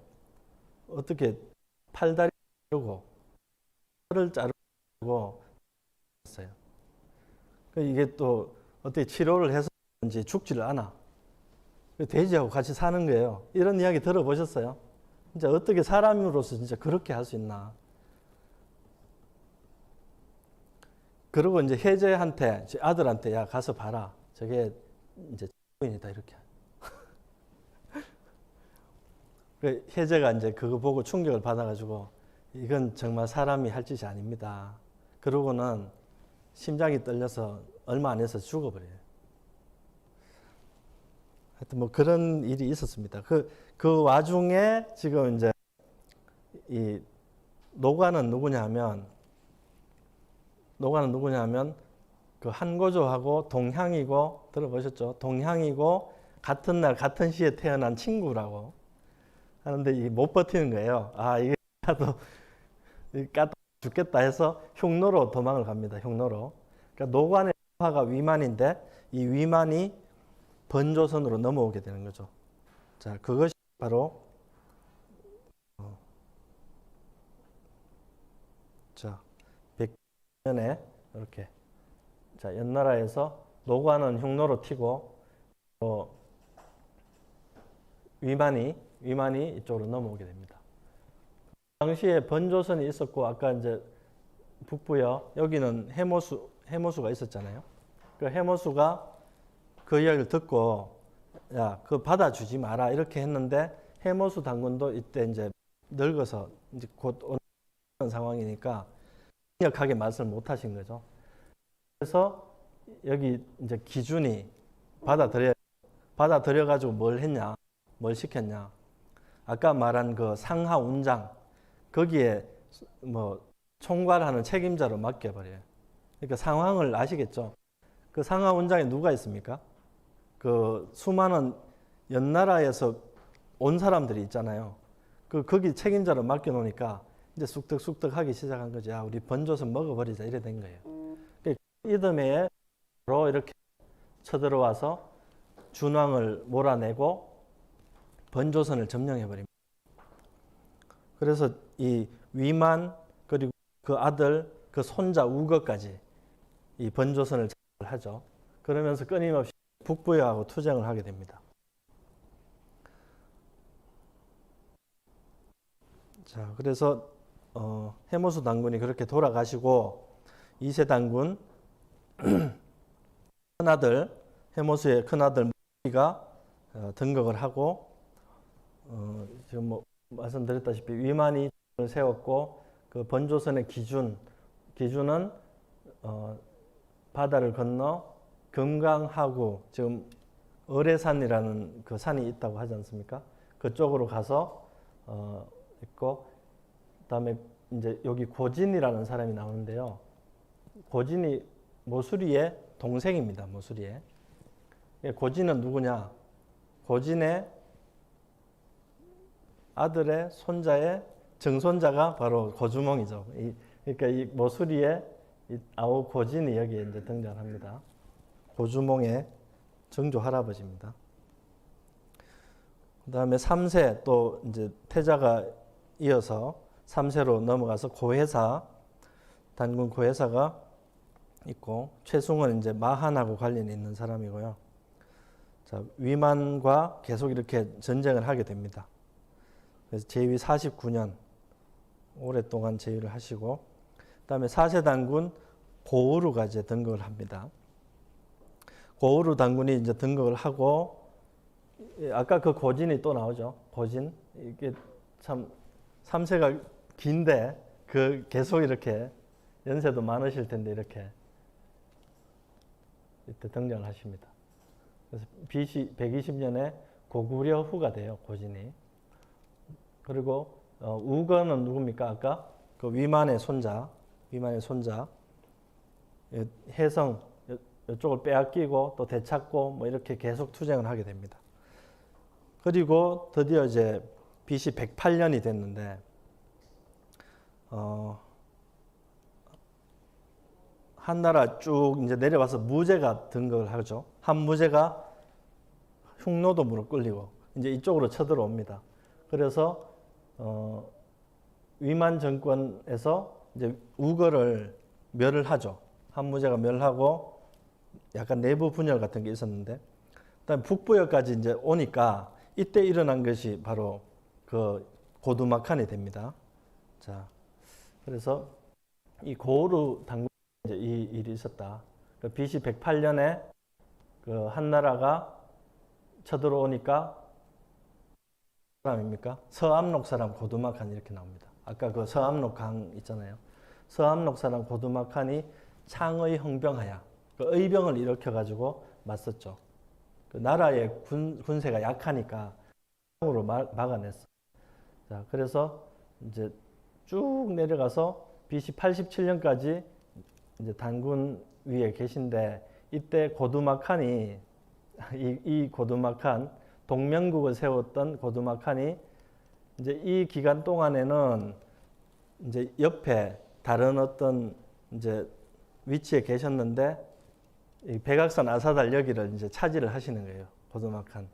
어떻게 팔다리 자르고 혀를 자르고 했어요. 이게 또 어떻게 치료를 해서 이제 죽지를 않아. 돼지하고 같이 사는 거예요. 이런 이야기 들어보셨어요? 진짜 어떻게 사람으로서 진짜 그렇게 할 수 있나? 그리고 이제 해제한테 아들한테 야 가서 봐라. 저게 이제 부인이다 이렇게. 해제가 이제 그거 보고 충격을 받아가지고 이건 정말 사람이 할 짓이 아닙니다. 그러고는 심장이 떨려서 얼마 안 해서 죽어버려요. 하여튼 뭐 그런 일이 있었습니다. 그 와중에 지금 이제 이 노관은 누구냐면 그 한고조하고 동향이고 들어보셨죠? 동향이고 같은 날 같은 시에 태어난 친구라고 하는데 이 못 버티는 거예요. 이게 나도 까다 죽겠다 해서 흉노로 도망을 갑니다. 흉노로. 그러니까 노관의 화가 위만인데 이 위만이 번조선으로 넘어오게 되는 거죠. 자, 그것이 바로 자 100년에 이렇게 자 연나라에서 노관은 흉노로 튀고 위만이 이쪽으로 넘어오게 됩니다. 당시에 번조선이 있었고 아까 이제 북부여 여기는 해모수가 있었잖아요. 그 해모수가 그 이야기를 듣고 야, 그거 받아주지 마라 이렇게 했는데 해모수 당군도 이때 이제 늙어서 이제 곧 오는 상황이니까 강력하게 말씀을 못 하신 거죠. 그래서 여기 이제 기준이 받아들여 가지고 뭘 했냐, 뭘 시켰냐. 아까 말한 그 상하 운장 거기에 뭐 총괄하는 책임자로 맡겨버려요. 그러니까 상황을 아시겠죠? 그 상하 운장에 누가 있습니까? 그 수많은 연나라에서 온 사람들이 있잖아요. 거기 책임자로 맡겨놓으니까 이제 쑥덕쑥덕 하기 시작한 거죠. 야, 우리 번조선 먹어버리자 이래 된 거예요. 이듬해에 바로 이렇게 쳐들어와서 준왕을 몰아내고 번조선을 점령해버립니다. 그래서 이 위만 그리고 그 아들 그 손자 우거까지 이 번조선을 하죠. 그러면서 끊임없이 북부여하고 투쟁을 하게 됩니다. 자, 그래서 해모수 당군이 그렇게 돌아가시고 이세 당군 큰아들 해모수의 큰아들 무기가 등극을 하고 지금 뭐 말씀드렸다시피 위만이 세웠고 그 번조선의 기준은 바다를 건너 금강하구 지금 어뢰산이라는 그 산이 있다고 하지 않습니까? 그쪽으로 가서 있고 그다음에 이제 여기 고진이라는 사람이 나오는데요. 고진이 모수리의 동생입니다. 모수리의. 고진은 누구냐? 고진의 아들의 손자의 증손자가 바로 고주몽이죠. 그러니까 이 모수리의 아우 고진이 여기에 이제 등장합니다. 고주몽의 증조 할아버지입니다. 그다음에 3세 또 이제 태자가 이어서 3세로 넘어가서 고해사 단군 고해사가 있고 최승은 이제 마한하고 관련이 있는 사람이고요. 자, 위만과 계속 이렇게 전쟁을 하게 됩니다. 그래서 제위 49년 오랫동안 제위를 하시고 그다음에 4세 단군 고우루가 이제 등극을 합니다. 고우루 단군이 이제 등극을 하고 아까 그 고진이 또 나오죠. 고진 이게 참 3세가 긴데 그 계속 이렇게 연세도 많으실 텐데 이렇게 이때 등장을 하십니다. 그래서 BC 120년에 고구려 후가 돼요. 고진이. 그리고 우거는 누굽니까? 아까 그 위만의 손자 해성 이쪽을 빼앗기고 또 되찾고 뭐 이렇게 계속 투쟁을 하게 됩니다. 그리고 드디어 이제 BC 108년이 됐는데 한나라 쭉 이제 내려와서 무제가 등극을 하죠. 한무제가 흉노도무로 끌리고 이제 이쪽으로 쳐들어옵니다. 그래서 위만 정권에서 이제 우거를 멸을 하죠. 한무제가 멸하고 약간 내부 분열 같은 게 있었는데, 그다음 북부여까지 이제 오니까 이때 일어난 것이 바로 그 고두막한이 됩니다. 자, 그래서 이 고우루 당군 이제 이 일이 있었다. 그 BC 108년에 그 한나라가 쳐들어오니까 사람입니까? 서암록 사람 고두막한 이렇게 나옵니다. 아까 그 서암록 강 있잖아요. 서암록 사람 고두막한이 창의 흥병하야 그 의병을 일으켜 가지고 맞섰죠. 그 나라의 군세가 약하니까 으로 막아냈어. 자, 그래서 이제 쭉 내려가서 BC 87년까지 이제 단군 위에 계신데 이때 고두막한이 이 고두막한 동명국을 세웠던 고두막한이 이제 이 기간 동안에는 이제 옆에 다른 어떤 이제 위치에 계셨는데 이 백악산 아사달 여기를 이제 차지를 하시는 거예요. 고두막한.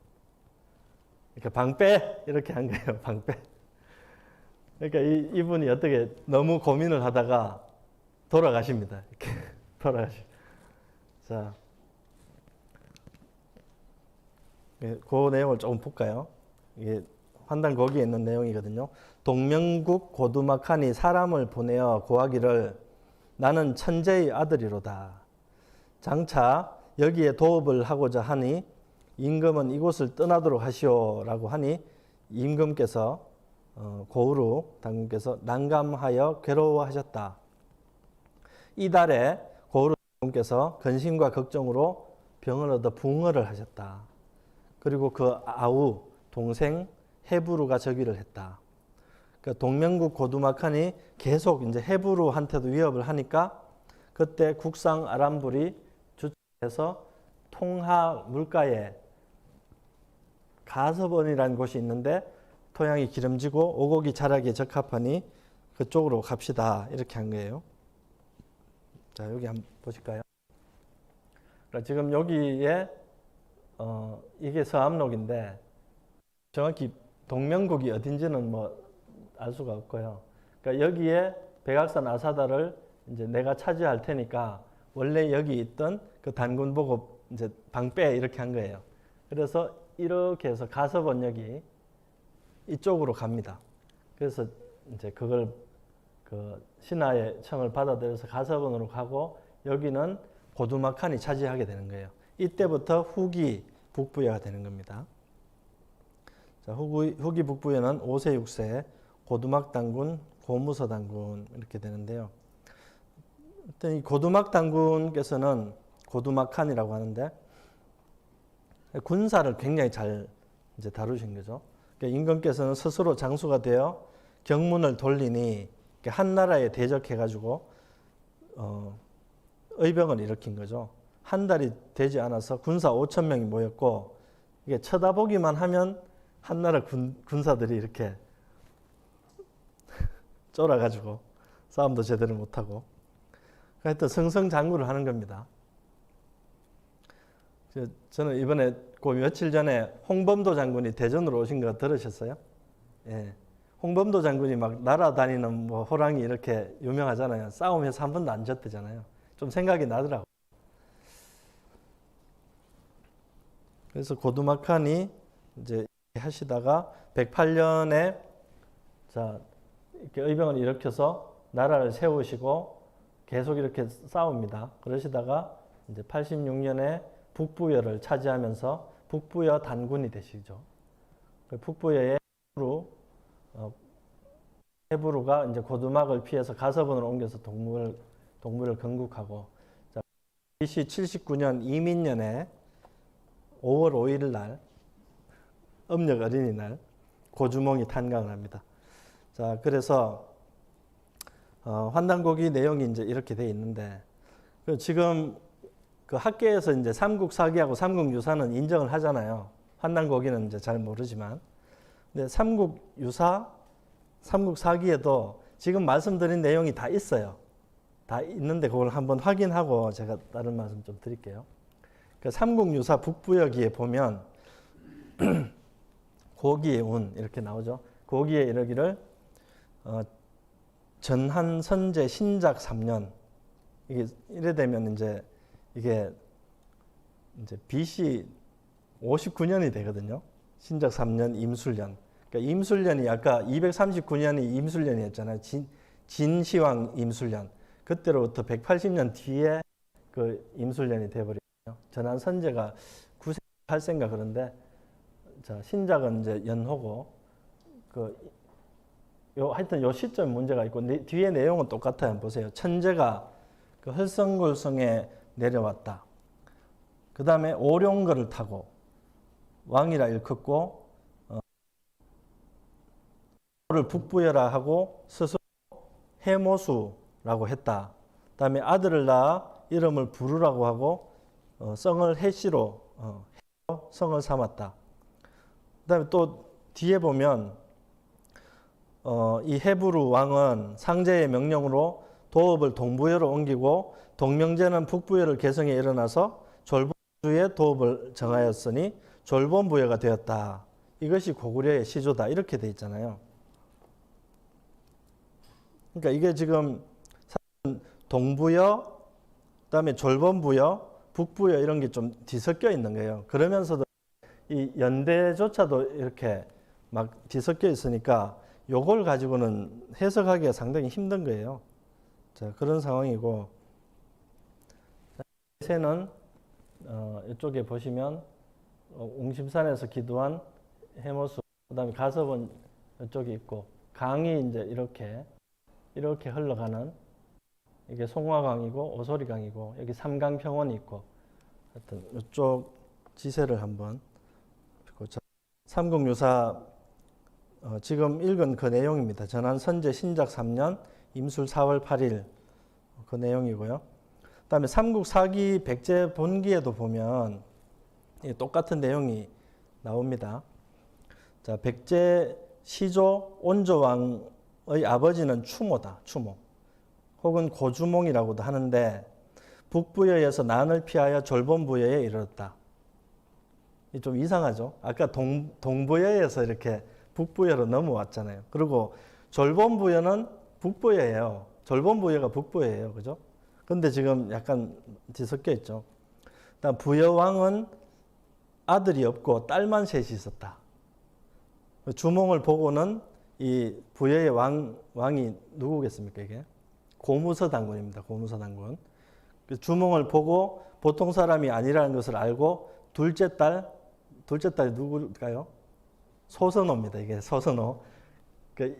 이렇게 방패 이렇게 한 거예요. 방패. 그러니까 이분이 어떻게 너무 고민을 하다가 돌아가십니다. 이렇게 자, 그 내용을 조금 볼까요? 이게 환단 거기에 있는 내용이거든요. 동명국 고두막하니 사람을 보내어 고하기를 나는 천재의 아들이로다. 장차 여기에 도읍을 하고자 하니 임금은 이곳을 떠나도록 하시오라고 하니 임금께서 고우루 당군께서 난감하여 괴로워하셨다. 이달에 고우루 당군께서 근심과 걱정으로 병을 얻어 붕어를 하셨다. 그리고 그 아우 동생 헤브루가 저기를 했다. 그러니까 동명국 고두막하니 계속 이제 헤브루한테도 위협을 하니까 그때 국상 아람불이 주축해서 통하 물가에 가서번이라는 곳이 있는데 토양이 기름지고 오곡이 자라기에 적합하니 그쪽으로 갑시다 이렇게 한 거예요. 자, 여기 한번 보실까요? 그러니까 지금 여기에 이게 서암록인데 정확히 동명국이 어딘지는 뭐 알 수가 없고요. 그러니까 여기에 백악산 아사다를 이제 내가 차지할 테니까 원래 여기 있던 그 단군 보고 이제 방빼 이렇게 한 거예요. 그래서 이렇게 해서 가서번역이 이쪽으로 갑니다. 그래서 이제 그걸 그 신하의 청을 받아들여서 가서번으로 가고 여기는 고두막한이 차지하게 되는 거예요. 이때부터 후기 북부여가 되는 겁니다. 자, 후기 북부여는 5세, 6세, 고두막 당군, 고무서 당군 이렇게 되는데요. 이 고두막 당군께서는 고두막한이라고 하는데 군사를 굉장히 잘 이제 다루신 거죠. 그러니까 임금께서는 스스로 장수가 되어 경문을 돌리니 한 나라에 대적해가지고 의병을 일으킨 거죠. 한 달이 되지 않아서 군사 5천 명이 모였고 이게 쳐다보기만 하면 한 나라 군사들이 이렇게 쫄아가지고 싸움도 제대로 못하고 하여튼 승승장구를 하는 겁니다. 저는 이번에 그 며칠 전에 홍범도 장군이 대전으로 오신 거 들으셨어요? 예. 홍범도 장군이 막 날아다니는 뭐 호랑이 이렇게 유명하잖아요. 싸움에서 한 번도 안 졌대잖아요. 좀 생각이 나더라고요. 그래서 고두막한이 이제 하시다가 108년에 자 이렇게 의병을 일으켜서 나라를 세우시고 계속 이렇게 싸웁니다. 그러시다가 이제 86년에 북부여를 차지하면서 북부여 단군이 되시죠. 북부여의 헤브루가 이제 고두막을 피해서 가서번으로 옮겨서 동물을 건국하고 자, BC 79년 이민년에 5월 5일 날 음력 어린이날 고주몽이 탄광을 합니다. 자, 그래서 환단고기 내용이 이제 이렇게 돼 있는데 지금 그 학계에서 이제 삼국사기하고 삼국유사는 인정을 하잖아요. 환단고기는 이제 잘 모르지만, 근데 삼국유사, 삼국사기에도 지금 말씀드린 내용이 다 있어요. 다 있는데 그걸 한번 확인하고 제가 다른 말씀 좀 드릴게요. 그 삼국유사 북부여기에 보면 고기의 운 이렇게 나오죠. 고기에 이르기를 전한 선제 신작 3년 이게 이래 되면 이게 BC 59년이 되거든요. 신작 3년 임술년. 그러니까 임술년이 아까 239년이 임술년이었잖아요. 진시황 임술년. 그때로부터 180년 뒤에 그 임술년이 돼버렸어요. 전한 선제가 9세, 8세인가 그런데 자, 신작은 이제 연호고 하여튼 요 시점 문제가 있고 뒤에 내용은 똑같아요. 한번 보세요. 천재가 그 헐성골성에 내려왔다. 그 다음에 오룡거를 타고 왕이라 일컫고 를 북부여라 하고 스스로 해모수라고 했다. 그 다음에 아들을 낳아 이름을 부르라고 하고 성을 해시로 성을 삼았다. 그 다음에 또 뒤에 보면 이 헤브루 왕은 상제의 명령으로 도읍을 동부여로 옮기고 동명제는 북부여를 개성에 일어나서 졸본주에 도읍을 정하였으니 졸본부여가 되었다. 이것이 고구려의 시조다 이렇게 돼 있잖아요. 그러니까 이게 지금 동부여, 그다음에 졸본부여, 북부여 이런 게 좀 뒤섞여 있는 거예요. 그러면서도 이 연대조차도 이렇게 막 뒤섞여 있으니까 요걸 가지고는 해석하기가 상당히 힘든 거예요. 자, 그런 상황이고, 새는 이쪽에 보시면 옹심산에서 기도한 해모수, 그다음에 가섭은 이쪽에 있고, 강이 이제 이렇게 흘러가는 이게 송화강이고 오소리강이고 여기 삼강평원이 있고, 하여튼 이쪽 지세를 한번 보자. 삼국유사 지금 읽은 그 내용입니다. 전한 선제 신작 3년 임술 4월 8일 그 내용이고요. 그다음에 삼국사기 백제 본기에도 보면 똑같은 내용이 나옵니다. 자, 백제 시조 온조왕의 아버지는 추모다. 추모. 혹은 고주몽이라고도 하는데 북부여에서 난을 피하여 졸본부여에 이르렀다. 좀 이상하죠? 아까 동부여에서 이렇게 북부여로 넘어왔잖아요. 그리고 졸본부여는 북부여예요. 졸본부여가 북부여예요. 그죠? 근데 지금 약간 뒤섞여 있죠. 일단 부여왕은 아들이 없고 딸만 셋이 있었다. 주몽을 보고는 이 부여의 왕이 누구겠습니까? 이게 고무서 당군입니다. 고무서 당군. 주몽을 보고 보통 사람이 아니라는 것을 알고 둘째 딸이 누굴까요? 소선호입니다. 이게 소선호.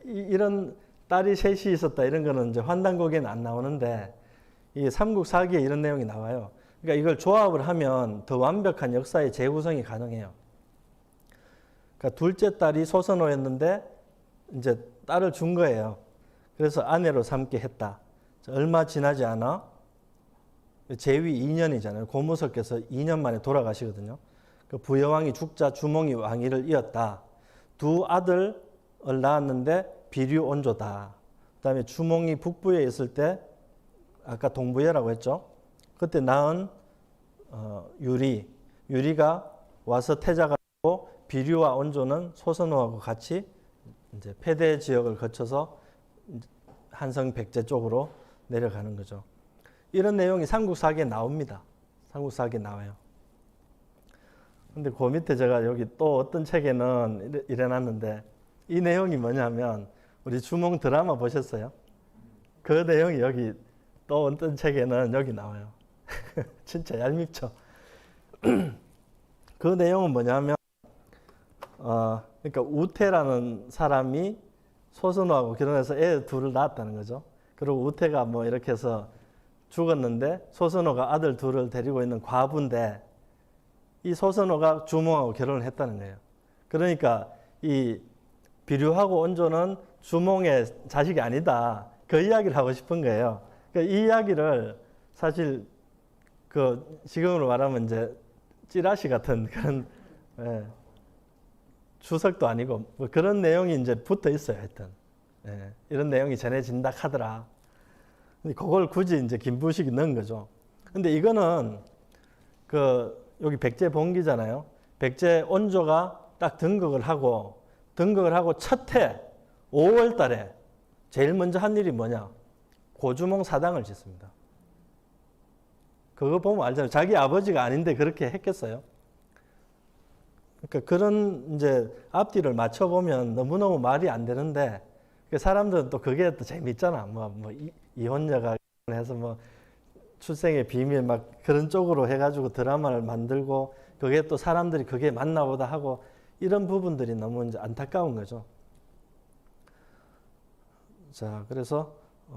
이런 딸이 셋이 있었다 이런 거는 이제 환단곡에는 안 나오는데 이 삼국사기에 이런 내용이 나와요. 그러니까 이걸 조합을 하면 더 완벽한 역사의 재구성이 가능해요. 그러니까 둘째 딸이 소선호였는데 이제 딸을 준 거예요. 그래서 아내로 삼게 했다. 얼마 지나지 않아 제위 2년이잖아요. 고무석께서 2년 만에 돌아가시거든요. 그 부여왕이 죽자 주몽이 왕위를 이었다. 두 아들을 낳았는데 비류 온조다. 그다음에 주몽이 북부에 있을 때 아까 동부여라고 했죠. 그때 낳은 유리가 와서 태자가 되고 비류와 온조는 소선호하고 같이 이제 폐대 지역을 거쳐서 한성 백제 쪽으로 내려가는 거죠. 이런 내용이 삼국사기에 나옵니다. 삼국사기에 나와요. 근데 그 밑에 제가 여기 또 어떤 책에는 이래놨는데 이 내용이 뭐냐면 우리 주몽 드라마 보셨어요? 그 내용이 여기 또 어떤 책에는 여기 나와요. 진짜 얄밉죠. 그 내용은 뭐냐면 그러니까 우태라는 사람이 소선호하고 결혼해서 애 둘을 낳았다는 거죠. 그리고 우태가 뭐 이렇게 해서 죽었는데 소선호가 아들 둘을 데리고 있는 과부인데 이 소선호가 주몽하고 결혼을 했다는 거예요. 그러니까 이 비류하고 온조는 주몽의 자식이 아니다. 그 이야기를 하고 싶은 거예요. 그러니까 이 이야기를 사실 그 지금으로 말하면 이제 찌라시 같은 그런 추석도 아니고 뭐 그런 내용이 이제 붙어 있어요. 하여튼 이런 내용이 전해진다 하더라. 근데 그걸 굳이 이제 김부식이 넣은 거죠. 근데 이거는 여기 백제 본기잖아요. 백제 온조가 딱 등극을 하고 첫 해 5월 달에 제일 먼저 한 일이 뭐냐? 고주몽 사당을 짓습니다. 그거 보면 알잖아요. 자기 아버지가 아닌데 그렇게 했겠어요? 그러니까 그런 이제 앞뒤를 맞춰보면 너무너무 말이 안 되는데 사람들은 또 그게 또 재밌잖아. 뭐 이혼녀가 해서 뭐 출생의 비밀 막 그런 쪽으로 해가지고 드라마를 만들고 그게 또 사람들이 그게 맞나 보다 하고 이런 부분들이 너무 이제 안타까운 거죠. 자, 그래서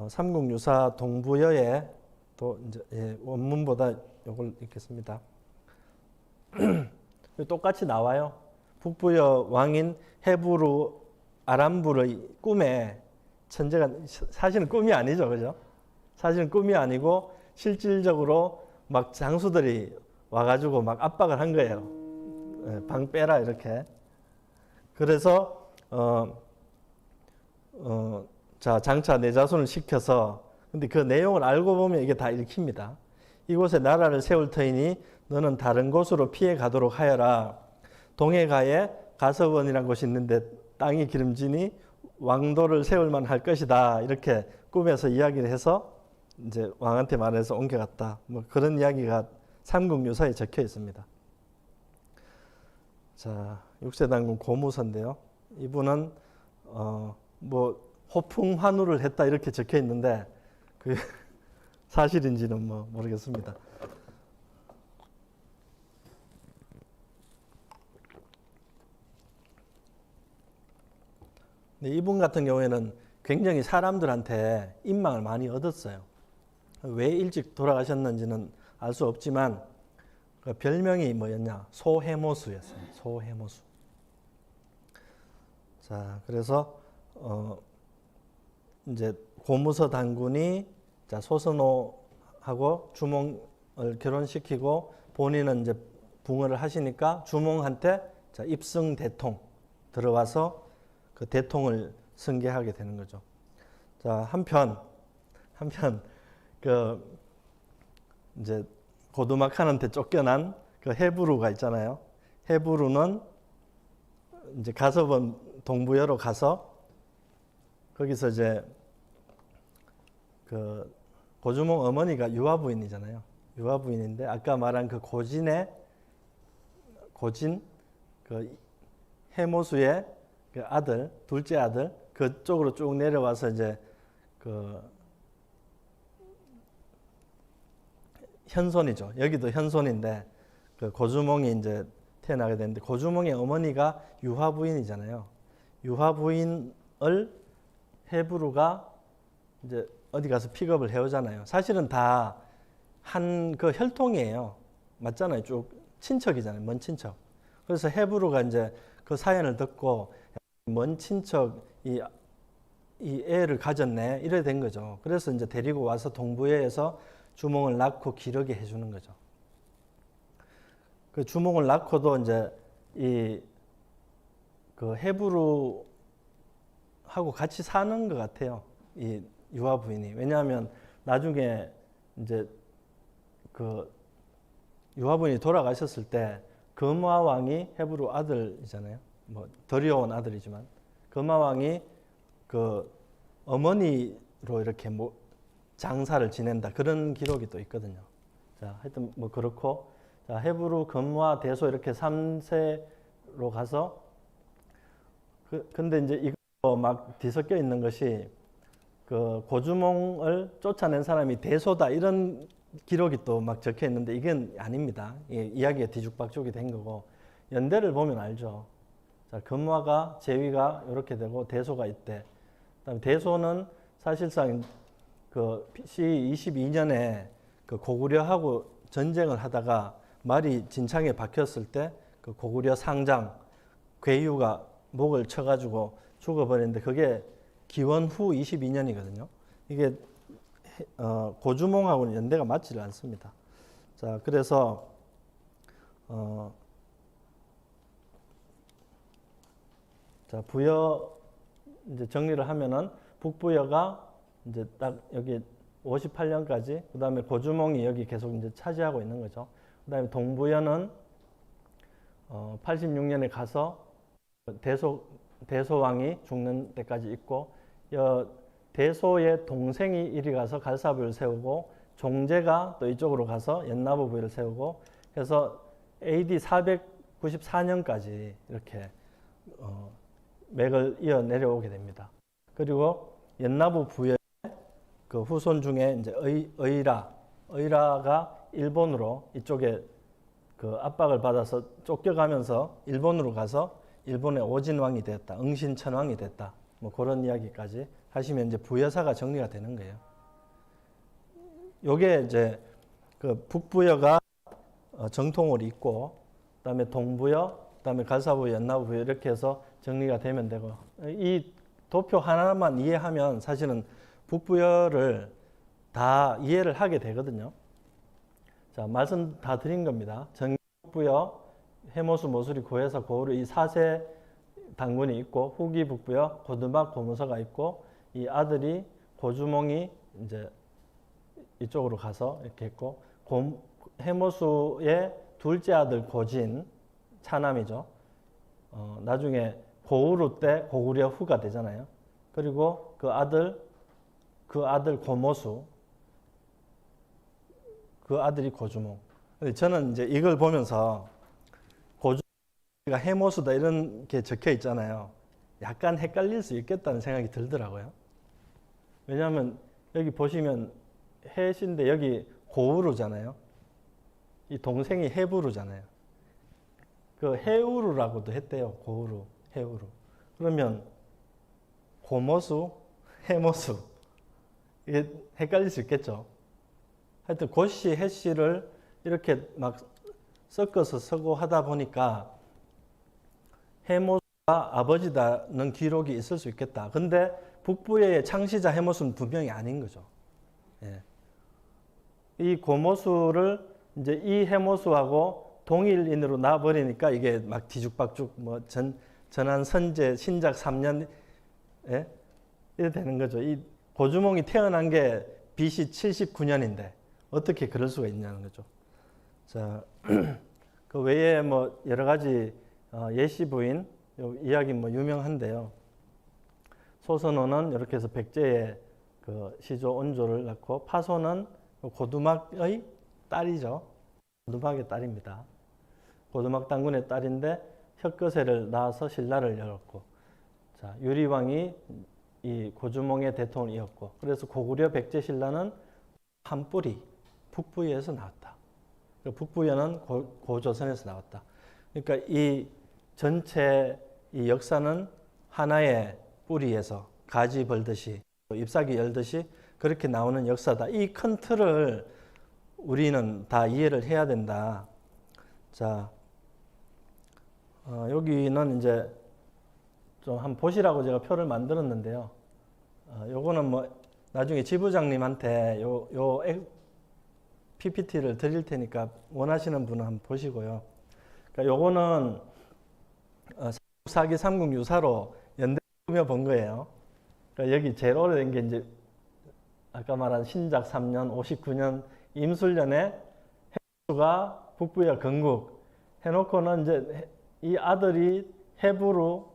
삼국유사 동부여에 또 이제 원문보다 이걸 읽겠습니다. 똑같이 나와요. 북부여 왕인 헤부르 아람부의 꿈에 천재가 사실은 꿈이 아니죠, 그죠? 사실은 꿈이 아니고 실질적으로 막 장수들이 와가지고 막 압박을 한 거예요. 방 빼라 이렇게. 그래서 자 장차 내 자손을 시켜서 근데 그 내용을 알고 보면 이게 다 읽힙니다. 이곳에 나라를 세울 터이니 너는 다른 곳으로 피해 가도록 하여라. 동해가에 가서원이라는 곳이 있는데 땅이 기름지니 왕도를 세울 만할 것이다. 이렇게 꿈에서 이야기를 해서 이제 왕한테 말해서 옮겨갔다. 뭐 그런 이야기가 삼국유사에 적혀 있습니다. 자, 육세단군 고무서인데요. 이분은 뭐 호풍환우를 했다 이렇게 적혀 있는데 그 사실인지는 뭐 모르겠습니다. 근데 이분 같은 경우에는 굉장히 사람들한테 인망을 많이 얻었어요. 왜 일찍 돌아가셨는지는 알 수 없지만 그 별명이 뭐였냐? 소해모수였어요. 소해모수. 자, 그래서 이제 고무서 단군이 자 소선호하고 주몽을 결혼시키고 본인은 이제 붕어를 하시니까 주몽한테 자 입승 대통 들어와서 그 대통을 승계하게 되는 거죠. 자 한편 그 이제 고두막한한테 쫓겨난 그 헤브루가 있잖아요. 헤브루는 이제 가서본 동부여로 가서 거기서 이제 그 고주몽 어머니가 유아부인이잖아요. 유아부인인데 아까 말한 그 고진 그 해모수의 그 아들, 둘째 아들 그쪽으로 쭉 내려와서 이제 그 현손이죠. 여기도 현손인데 그 고주몽이 이제 태어나게 되는데 고주몽의 어머니가 유화부인이잖아요. 유화부인을 헤브루가 이제 어디 가서 픽업을 해오잖아요. 사실은 다 한 그 혈통이에요. 맞잖아요. 쭉 친척이잖아요. 먼 친척. 그래서 헤브루가 이제 그 사연을 듣고 먼 친척이 이 애를 가졌네 이래 된 거죠. 그래서 이제 데리고 와서 동부에서 주몽을 낳고 기르게 해주는 거죠. 그 주몽을 낳고도 이제 이 그 헤브루하고 같이 사는 것 같아요. 이 유아 부인이. 왜냐하면 나중에 이제 그 유아 부인이 돌아가셨을 때 금화 왕이 헤브루 아들이잖아요. 뭐 덜 온 아들이지만 금화 왕이 그 어머니로 이렇게 뭐 장사를 지낸다 그런 기록이 또 있거든요. 자, 하여튼 뭐 그렇고 자, 헤브루, 금화, 대소 이렇게 3세로 가서 근데 이제 이거 막 뒤섞여 있는 것이 그 고주몽을 쫓아낸 사람이 대소다 이런 기록이 또 막 적혀 있는데 이건 아닙니다. 이야기가 뒤죽박죽이 된 거고 연대를 보면 알죠. 자, 금화가 제위가 이렇게 되고 대소가 있대. 그다음에 대소는 사실상 그 BC 22년에 그 고구려하고 전쟁을 하다가 말이 진창에 박혔을 때 그 고구려 상장 괴유가 목을 쳐가지고 죽어버렸는데 그게 기원 후 22년이거든요. 이게 고주몽하고는 연대가 맞지를 않습니다. 자, 그래서 자 부여 이제 정리를 하면은 북부여가 이제 딱 여기 58년까지 그 다음에 고주몽이 여기 계속 이제 차지하고 있는 거죠. 그 다음에 동부여는 86년에 가서 대소왕이 죽는 때까지 있고 대소의 동생이 이리 가서 갈사부를 세우고 종제가 또 이쪽으로 가서 연나부 부위를 세우고 해서 AD 494년까지 이렇게 맥을 이어 내려오게 됩니다. 그리고 연나부 부의 그 후손 중에 이제 의라가 일본으로 이쪽에 그 압박을 받아서 쫓겨가면서 일본으로 가서 일본의 오진왕이 되었다. 응신천왕이 됐다. 뭐 그런 이야기까지 하시면 이제 부여사가 정리가 되는 거예요. 요게 이제 그 북부여가 정통을 잇고 그다음에 동부여, 그다음에 갈사부여, 연나부여 이렇게 해서 정리가 되면 되고 이 도표 하나만 이해하면 사실은 북부여를 다 이해를 하게 되거든요. 자, 말씀 다 드린 겁니다. 정북부여, 해모수, 모수리, 고해사, 고우르 이 4세 단군이 있고 후기 북부여, 고두막, 고무서가 있고 이 아들이 고주몽이 이제 이쪽으로 가서 이렇게 했고 해모수의 둘째 아들 고진 차남이죠. 나중에 고우르 때 고구려 후가 되잖아요. 그리고 그 아들 고모수, 그 아들이 고주몽. 근데 저는 이제 이걸 보면서 고주몽이가 해모수다 이런 게 적혀 있잖아요. 약간 헷갈릴 수 있겠다는 생각이 들더라고요. 왜냐하면 여기 보시면 해신데 여기 고우르잖아요. 이 동생이 해부르잖아요. 그 해우르라고도 했대요. 고우르, 해우르. 그러면 고모수, 해모수 이게 헷갈릴 수 있겠죠. 하여튼 고씨, 해씨를 이렇게 막 섞어서 쓰고 하다 보니까 해모수가 아버지다는 기록이 있을 수 있겠다. 근데 북부의 창시자 해모수는 분명히 아닌 거죠. 예. 이 고모수를 이제 이 해모수하고 동일인으로 놔버리니까 이게 막 뒤죽박죽 뭐 전한 선제 신작 3년 예? 이래 되는 거죠. 이 고주몽이 태어난 게 BC 79년인데 어떻게 그럴 수가 있냐는 거죠. 자, 그 외에 뭐 여러 가지 예시 부인 이야기 뭐 유명한데요. 소선호는 이렇게 해서 백제의 그 시조 온조를 낳고 파소는 고두막의 딸이죠. 고두막의 딸입니다. 고두막 당군의 딸인데 혁거세를 낳아서 신라를 열었고, 자 유리왕이 이 고주몽의 대통을 이었고, 그래서 고구려 백제 신라는 한 뿌리 북부에서 나왔다. 북부여는 고조선에서 나왔다. 그러니까 이 전체 이 역사는 하나의 뿌리에서 가지 벌듯이 잎사귀 열듯이 그렇게 나오는 역사다. 이 큰 틀을 우리는 다 이해를 해야 된다. 자, 여기는 이제 좀 한번 보시라고 제가 표를 만들었는데요. 요거는 뭐 나중에 지부장님한테 요 PPT를 드릴 테니까 원하시는 분은 한번 보시고요. 그러니까 요거는 사기 삼국 유사로 연대 꾸며본 거예요. 그러니까 여기 제일 오래된 게 이제 아까 말한 신작 3년 59년 임술년에 해수가 북부야 건국 해놓고는 이제 이 아들이 해부로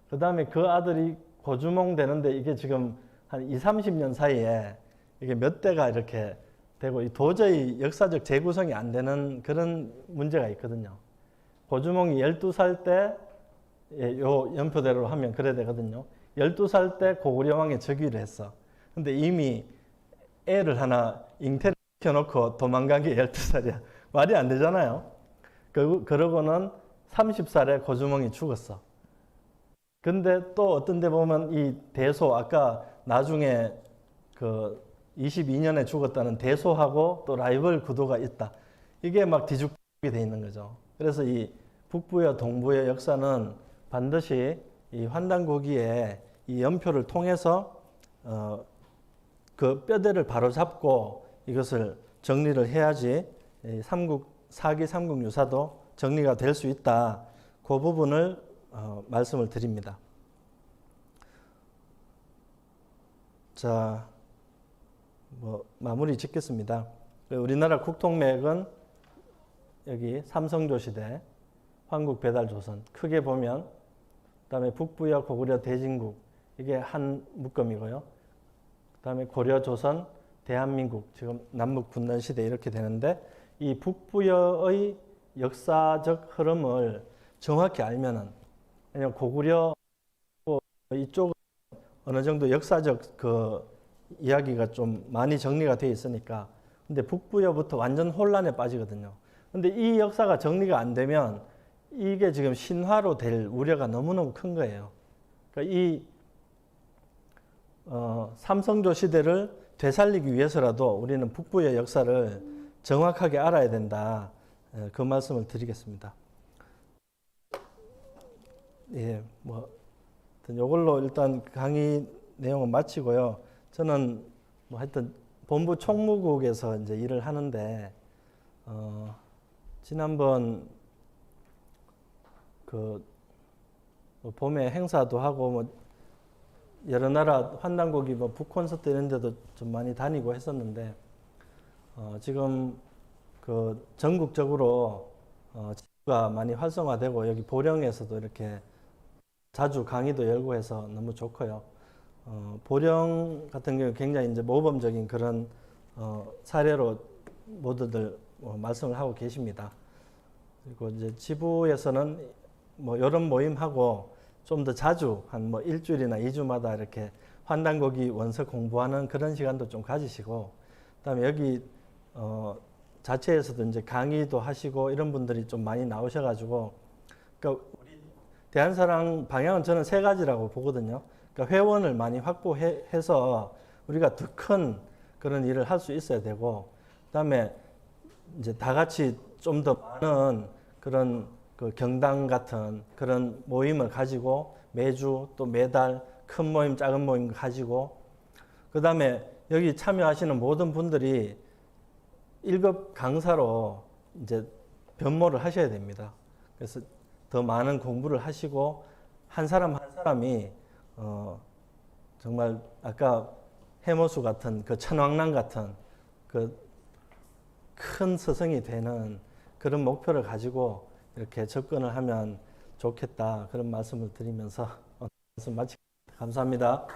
그 다음에 그 아들이 고주몽 되는데 이게 지금 한 20, 30년 사이에 이게 몇 대가 이렇게 되고 도저히 역사적 재구성이 안 되는 그런 문제가 있거든요. 고주몽이 12살 때 요 연표대로 하면 그래야 되거든요. 12살 때 고구려 왕에 즉위를 했어. 근데 이미 애를 하나 잉태를 시켜놓고 도망간 게 12살이야. 말이 안 되잖아요. 그러고는 30살에 고주몽이 죽었어. 근데 또 어떤 데 보면 이 대소, 아까 나중에 그 22년에 죽었다는 대소하고 또 라이벌 구도가 있다. 이게 막 뒤죽박죽이 돼 있는 거죠. 그래서 이 북부여 동부의 역사는 반드시 이 환단고기의 이 연표를 통해서 그 뼈대를 바로잡고 이것을 정리를 해야지 사기 삼국 유사도 정리가 될 수 있다. 그 부분을 말씀을 드립니다. 자, 뭐 마무리 짓겠습니다. 우리나라 국통맥은 여기 삼성조 시대, 황국 배달 조선 크게 보면, 그다음에 북부여 고구려 대진국 이게 한 묶음이고요. 그다음에 고려 조선 대한민국 지금 남북 분단 시대 이렇게 되는데, 이 북부여의 역사적 흐름을 정확히 알면은, 왜냐면 고구려 이쪽은 어느 정도 역사적 그 이야기가 좀 많이 정리가 되어 있으니까, 근데 북부여부터 완전 혼란에 빠지거든요. 근데 이 역사가 정리가 안 되면 이게 지금 신화로 될 우려가 너무너무 큰 거예요. 그러니까 이 삼성조 시대를 되살리기 위해서라도 우리는 북부의 역사를 정확하게 알아야 된다. 그 말씀을 드리겠습니다. 예, 뭐 이걸로 일단 강의 내용은 마치고요. 저는 뭐 하여튼 본부 총무국에서 이제 일을 하는데, 지난번 그 뭐 봄에 행사도 하고 뭐 여러 나라 환단고기 뭐 북콘서트 이런 데도 좀 많이 다니고 했었는데, 지금 그 전국적으로 가 많이 활성화되고 여기 보령에서도 이렇게 자주 강의도 열고 해서 너무 좋고요. 보령 같은 경우 굉장히 이제 모범적인 그런 사례로 모두들 말씀을 하고 계십니다. 그리고 이제 지부에서는 뭐 이런 모임하고 좀 더 자주 한 뭐 일주일이나 2주마다 이렇게 환단고기 원서 공부하는 그런 시간도 좀 가지시고, 그다음에 여기 자체에서도 이제 강의도 하시고 이런 분들이 좀 많이 나오셔가지고, 그러니까 우리 대한사랑 방향은 저는 세 가지라고 보거든요. 그러니까 회원을 많이 확보해서 우리가 더 큰 그런 일을 할 수 있어야 되고, 그다음에 이제 다 같이 좀 더 많은 그런 그 경당 같은 그런 모임을 가지고 매주 또 매달 큰 모임, 작은 모임 가지고, 그다음에 여기 참여하시는 모든 분들이 1급 강사로 이제 변모를 하셔야 됩니다. 그래서 더 많은 공부를 하시고 한 사람 한 사람이 정말 아까 해모수 같은 그 천왕란 같은 그 큰 스승이 되는 그런 목표를 가지고 이렇게 접근을 하면 좋겠다, 그런 말씀을 드리면서 말씀 마치겠습니다. 감사합니다.